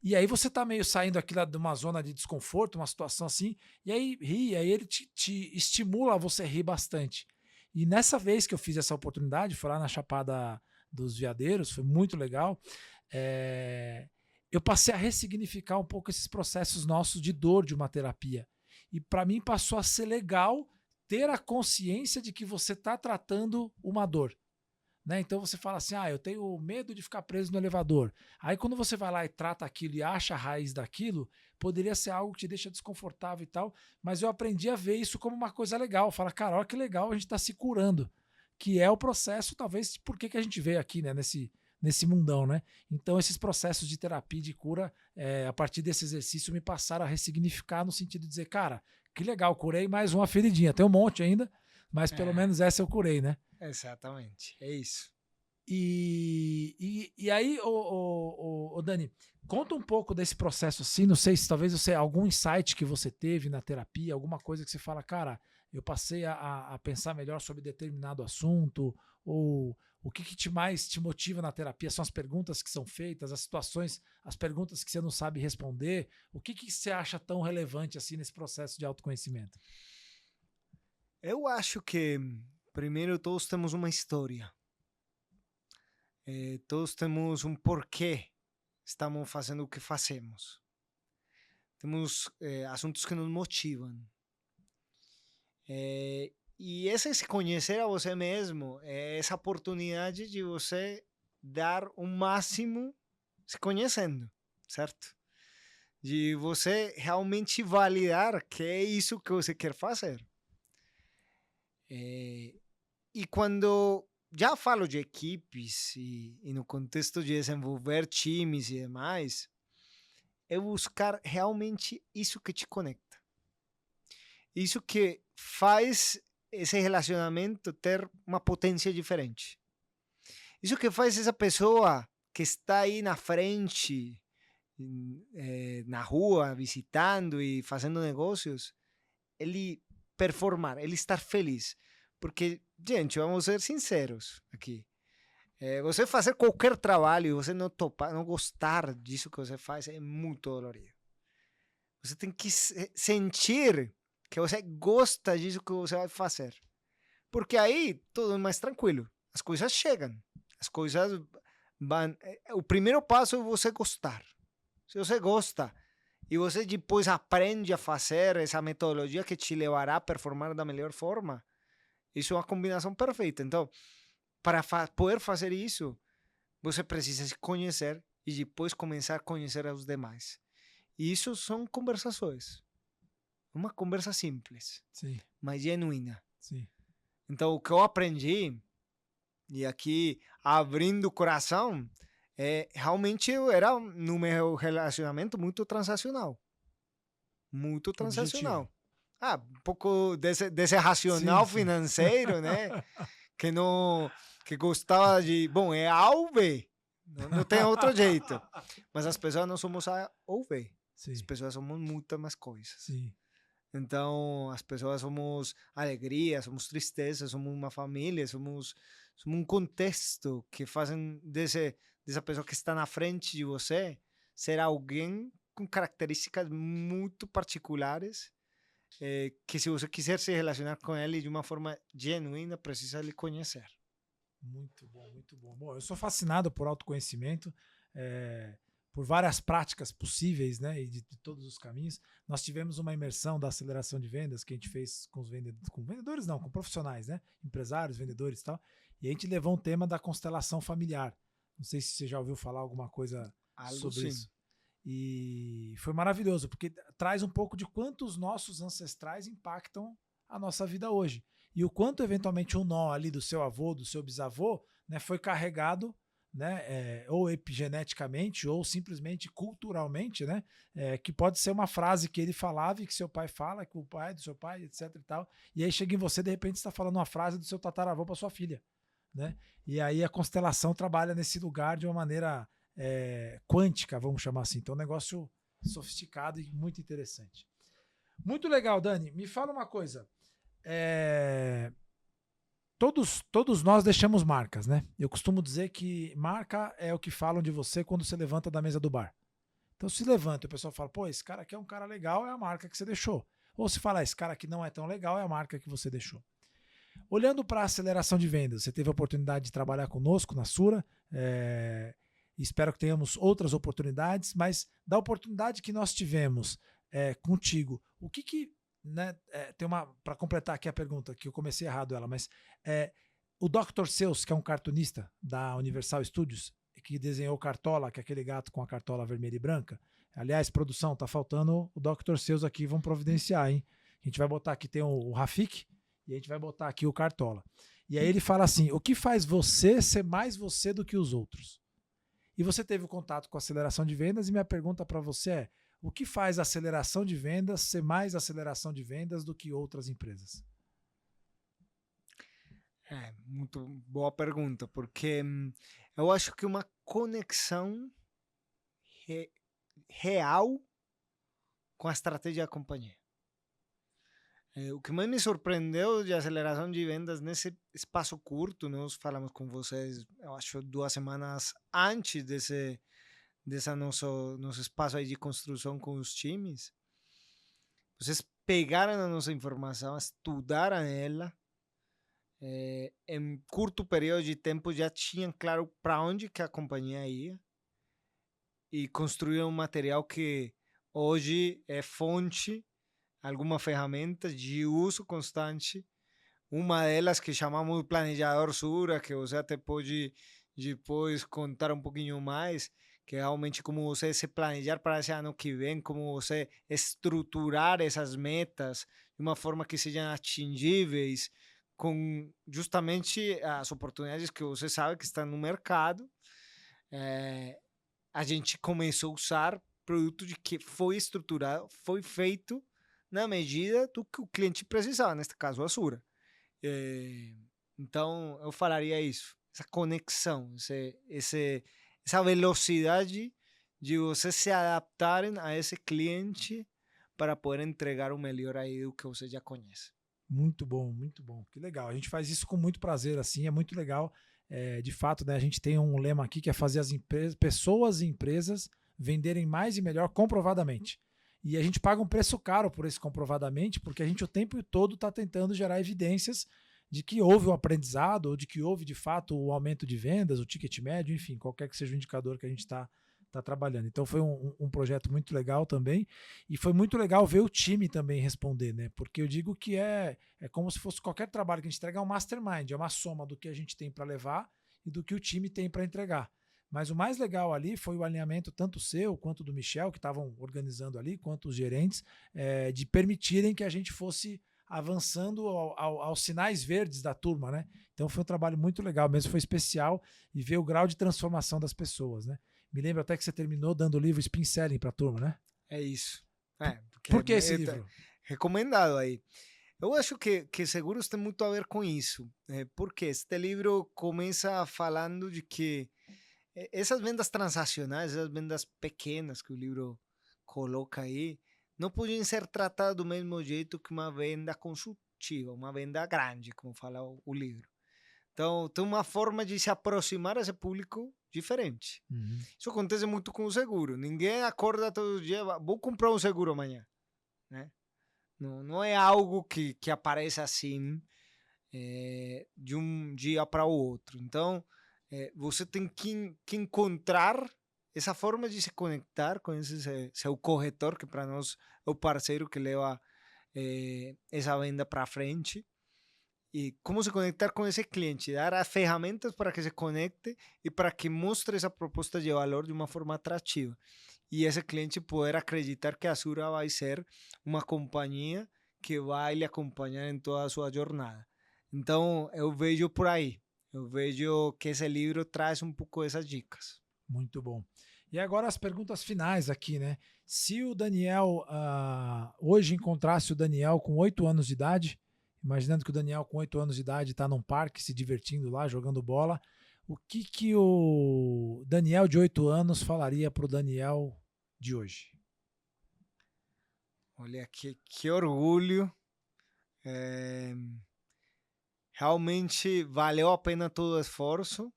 E aí você tá meio saindo aqui de uma zona de desconforto, uma situação assim, e aí ri, aí ele te estimula a você rir bastante. E nessa vez que eu fiz essa oportunidade, foi lá na Chapada dos Veadeiros, foi muito legal, eu passei a ressignificar um pouco esses processos nossos de dor de uma terapia. E para mim passou a ser legal ter a consciência de que você está tratando uma dor. Né? Então você fala assim, eu tenho medo de ficar preso no elevador. Aí quando você vai lá e trata aquilo e acha a raiz daquilo, poderia ser algo que te deixa desconfortável e tal, mas eu aprendi a ver isso como uma coisa legal. Fala, cara, olha que legal, a gente está se curando. Que é o processo, talvez, por que a gente veio aqui, né, nesse mundão, né? Então esses processos de terapia, de cura, a partir desse exercício me passaram a ressignificar no sentido de dizer, cara, que legal, curei mais uma feridinha. Tem um monte ainda, mas pelo menos essa eu curei, né? Exatamente, é isso. E aí, Dani, conta um pouco desse processo assim, não sei se talvez você algum insight que você teve na terapia, alguma coisa que você fala, cara, eu passei a pensar melhor sobre determinado assunto, ou o que mais te motiva na terapia? São as perguntas que são feitas, as situações, as perguntas que você não sabe responder, o que você acha tão relevante assim nesse processo de autoconhecimento? Eu acho que primeiro todos temos uma história. Todos temos um porquê estamos fazendo o que fazemos. Temos assuntos que nos motivam. E esse se conhecer a você mesmo é essa oportunidade de você dar o máximo se conhecendo, certo? De você realmente validar que é isso que você quer fazer. E quando já falo de equipes e no contexto de desenvolver times e demais, é buscar realmente isso que te conecta. Isso que faz esse relacionamento ter uma potência diferente. Isso que faz essa pessoa que está aí na frente, na rua, visitando e fazendo negócios, ele performar, ele estar feliz. Porque, gente, vamos ser sinceros aqui. Você fazer qualquer trabalho e você não topar, não gostar disso que você faz é muito dolorido. Você tem que sentir que você gosta disso que você vai fazer. Porque aí tudo é mais tranquilo. As coisas chegam. As coisas vão. O primeiro passo é você gostar. Se você gosta e você depois aprende a fazer essa metodologia que te levará a performar da melhor forma, isso é uma combinação perfeita. Então, para poder fazer isso, você precisa se conhecer e depois começar a conhecer os demais. E isso são conversações. Uma conversa simples, Sim. mas genuína. Sim. Então, o que eu aprendi, e aqui abrindo o coração, realmente eu era, no meu relacionamento, muito transacional. Muito transacional. Um pouco desse racional financeiro, né? Que gostava de... Bom, é A ou B. Não tem outro jeito. Mas as pessoas não somos A ou B. Sim. As pessoas somos muitas mais coisas. Sim. Então, as pessoas somos alegria, somos tristeza, somos uma família, somos um contexto que fazem dessa pessoa que está na frente de você ser alguém com características muito particulares, que se você quiser se relacionar com ele de uma forma genuína, precisa lhe conhecer. Muito bom, muito bom. Bom, eu sou fascinado por autoconhecimento, por várias práticas possíveis, né, e de todos os caminhos. Nós tivemos uma imersão da aceleração de vendas que a gente fez com os vendedores, não, com profissionais, né, empresários, vendedores e tal, e a gente levou um tema da constelação familiar. Não sei se você já ouviu falar alguma coisa sobre isso. E foi maravilhoso, porque traz um pouco de quanto os nossos ancestrais impactam a nossa vida hoje. E o quanto, eventualmente, um nó ali do seu avô, do seu bisavô, né, foi carregado, né, ou epigeneticamente, ou simplesmente culturalmente, né, que pode ser uma frase que ele falava e que seu pai fala, que o pai do seu pai, etc. e tal. E aí chega em você, de repente, está falando uma frase do seu tataravô para sua filha. Né? E aí a constelação trabalha nesse lugar de uma maneira quântica, vamos chamar assim. Então, um negócio sofisticado e muito interessante. Muito legal, Dani. Me fala uma coisa. Todos nós deixamos marcas, né? Eu costumo dizer que marca é o que falam de você quando você levanta da mesa do bar. Então, se levanta e o pessoal fala, pô, esse cara aqui é um cara legal, é a marca que você deixou. Ou se fala, esse cara aqui não é tão legal, é a marca que você deixou. Olhando para a aceleração de vendas, você teve a oportunidade de trabalhar conosco na Sura, espero que tenhamos outras oportunidades, mas da oportunidade que nós tivemos contigo, o que né, tem para completar aqui a pergunta, que eu comecei errado ela, mas o Dr. Seuss, que é um cartunista da Universal Studios, que desenhou Cartola, que é aquele gato com a cartola vermelha e branca. Aliás, produção, tá faltando o Dr. Seuss aqui, vamos providenciar, hein? A gente vai botar aqui, tem o Rafik, e a gente vai botar aqui o Cartola. E aí ele fala assim, o que faz você ser mais você do que os outros? E você teve o contato com a aceleração de vendas, e minha pergunta para você é, o que faz a aceleração de vendas ser mais aceleração de vendas do que outras empresas? Muito boa pergunta, porque eu acho que uma conexão real com a estratégia da companhia. O que mais me surpreendeu de aceleração de vendas nesse espaço curto, nós falamos com vocês, eu acho, 2 semanas antes desse nosso espaço aí de construção com os times, vocês pegaram a nossa informação, estudaram ela, em curto período de tempo já tinham claro para onde que a companhia ia e construíram um material que hoje é fonte, alguma ferramenta de uso constante, uma delas que chamamos de planejador Sura, que você até pode depois contar um pouquinho mais, que é realmente como você se planejar para esse ano que vem, como você estruturar essas metas de uma forma que sejam atingíveis, com justamente as oportunidades que você sabe que estão no mercado. A gente começou a usar produto de que foi estruturado, foi feito na medida do que o cliente precisava, neste caso a Sura. Então eu falaria isso, essa conexão, essa velocidade de vocês se adaptarem a esse cliente para poder entregar o melhor aí do que você já conhece. Muito bom, que legal. A gente faz isso com muito prazer, assim, é muito legal de fato, né, a gente tem um lema aqui que é fazer as pessoas e empresas venderem mais e melhor comprovadamente. E a gente paga um preço caro por esse comprovadamente, porque a gente o tempo todo está tentando gerar evidências de que houve um aprendizado, ou de que houve de fato o aumento de vendas, o ticket médio, enfim, qualquer que seja o indicador que a gente está trabalhando. Então foi um projeto muito legal também, e foi muito legal ver o time também responder, né? Porque eu digo que é como se fosse qualquer trabalho que a gente entrega, é um mastermind, é uma soma do que a gente tem para levar e do que o time tem para entregar. Mas o mais legal ali foi o alinhamento tanto seu quanto do Michel, que estavam organizando ali, quanto os gerentes, de permitirem que a gente fosse avançando aos sinais verdes da turma, né? Então foi um trabalho muito legal mesmo, foi especial, e ver o grau de transformação das pessoas, né? Me lembro até que você terminou dando o livro Spin Selling para a turma, né? É isso. Por que esse livro? Recomendado aí. Eu acho que seguros tem muito a ver com isso, porque este livro começa falando de que essas vendas transacionais, essas vendas pequenas que o livro coloca aí, não podem ser tratadas do mesmo jeito que uma venda consultiva, uma venda grande, como fala o livro. Então, tem uma forma de se aproximar a esse público diferente. Uhum. Isso acontece muito com o seguro. Ninguém acorda todo dia, vou comprar um seguro amanhã, né? Não é algo que aparece assim de um dia para o outro. Então, você tem que encontrar essa forma de se conectar com esse seu corretor, que para nós é o parceiro que leva essa venda para frente. E como se conectar com esse cliente, dar as ferramentas para que se conecte e para que mostre essa proposta de valor de uma forma atrativa. E esse cliente poder acreditar que a Sura vai ser uma companhia que vai lhe acompanhar em toda a sua jornada. Então, eu vejo por aí. Eu vejo que esse livro traz um pouco dessas dicas. Muito bom. E agora as perguntas finais aqui, né? Se o Daniel, hoje encontrasse o Daniel com 8 anos de idade, imaginando que o Daniel com 8 anos de idade está num parque se divertindo lá, jogando bola, o que o Daniel de 8 anos falaria para o Daniel de hoje? Olha, que orgulho. Realmente valeu a pena todo o esforço.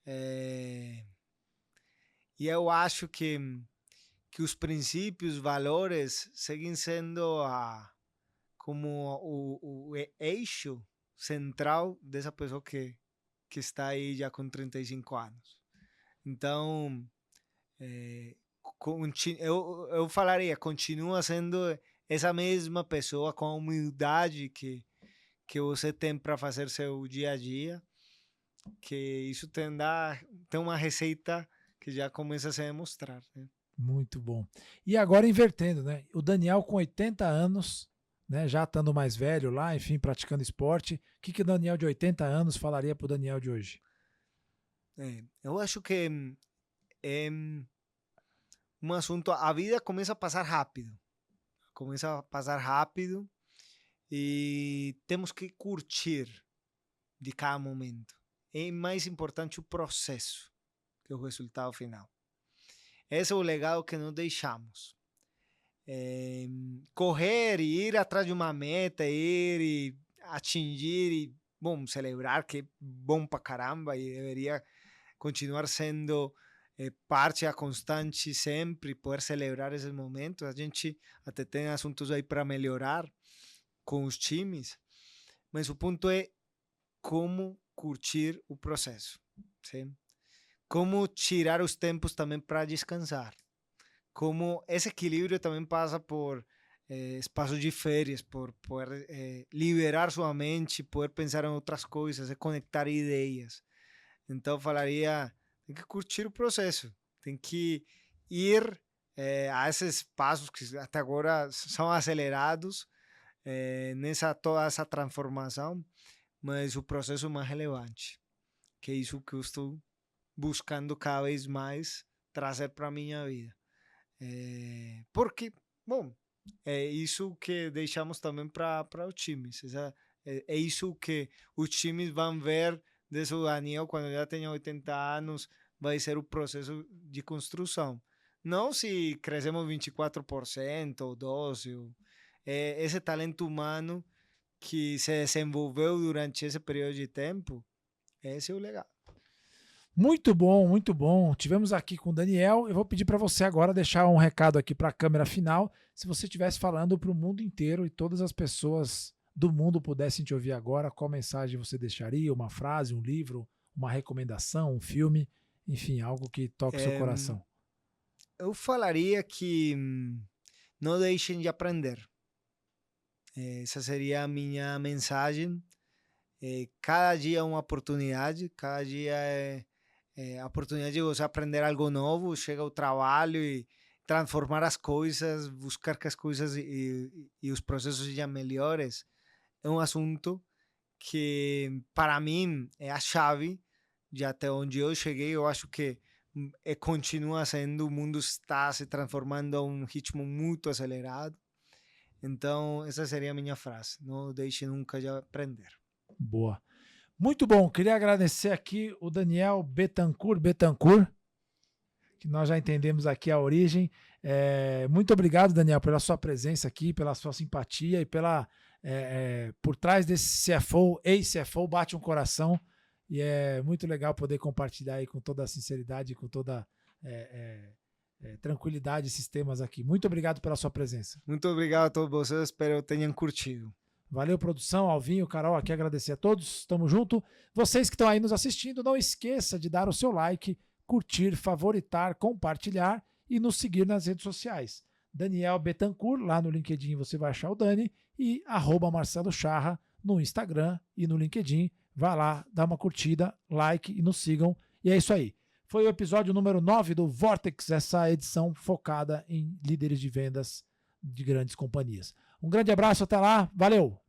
E eu acho que os princípios, valores, seguem sendo como o eixo central dessa pessoa que está aí já com 35 anos. Então, eu falaria, continua sendo essa mesma pessoa com a humildade que você tem para fazer seu dia a dia, que isso tem uma receita que já começa a se demonstrar, né? Muito bom. E agora invertendo, né? O Daniel com 80 anos, né, já estando mais velho lá, enfim, praticando esporte, o que o Daniel de 80 anos falaria para o Daniel de hoje? Eu acho que é um assunto, a vida começa a passar rápido. E temos que curtir de cada momento. É mais importante o processo que o resultado final. Esse é o legado que não deixamos. Correr e ir atrás de uma meta, ir e atingir e, bom, celebrar, que é bom pra caramba e deveria continuar sendo parte a constante sempre, poder celebrar esses momentos. A gente até tem assuntos aí para melhorar com os times, mas o ponto é como curtir o processo, sim? Como tirar os tempos também para descansar, como esse equilíbrio também passa por espaços de férias, por poder liberar sua mente, poder pensar em outras coisas, conectar ideias. Então falaria, tem que curtir o processo, tem que ir a esses passos que até agora são acelerados, nessa toda essa transformação, mas o processo é mais relevante, que é isso que eu estou buscando cada vez mais trazer para a minha vida. Porque, bom, é isso que deixamos também para os times. É isso que os times vão ver desse Daniel quando já tenha 80 anos, vai ser o processo de construção. Não se crescemos 24% ou 12%, esse talento humano que se desenvolveu durante esse período de tempo, Esse é o legado. Muito bom, muito bom. Tivemos aqui com o Daniel. Eu vou pedir para você agora deixar um recado aqui para a câmera final. Se você estivesse falando para o mundo inteiro e todas as pessoas do mundo pudessem te ouvir agora, qual mensagem você deixaria? Uma frase, um livro, uma recomendação, um filme, enfim, algo que toque o seu coração. Eu falaria que não deixem de aprender. Essa seria a minha mensagem. Cada dia é uma oportunidade, cada dia é a oportunidade de você aprender algo novo, chega ao trabalho e transformar as coisas, buscar que as coisas e os processos sejam melhores. É um assunto que, para mim, é a chave de até onde eu cheguei. Eu acho que continua sendo, o mundo está se transformando a um ritmo muito acelerado. Então, essa seria a minha frase. Não deixe nunca de aprender. Boa. Muito bom. Queria agradecer aqui o Daniel Betancourt, que nós já entendemos aqui a origem. Muito obrigado, Daniel, pela sua presença aqui, pela sua simpatia e por trás desse CFO, ex-CFO, bate um coração. E é muito legal poder compartilhar aí com toda a sinceridade, com toda tranquilidade esses temas aqui. Muito obrigado pela sua presença. Muito obrigado a todos vocês, espero que tenham curtido. Valeu, produção, Alvinho, Carol, aqui agradecer a todos, tamo junto. Vocês que estão aí nos assistindo, não esqueça de dar o seu like, curtir, favoritar, compartilhar e nos seguir nas redes sociais. Daniel Betancourt, lá no LinkedIn você vai achar o Dani, e @Marcelo Charra no Instagram e no LinkedIn. Vai lá, dá uma curtida, like e nos sigam. E é isso aí. Foi o episódio número 9 do Vortex, essa edição focada em líderes de vendas de grandes companhias. Um grande abraço, até lá, valeu!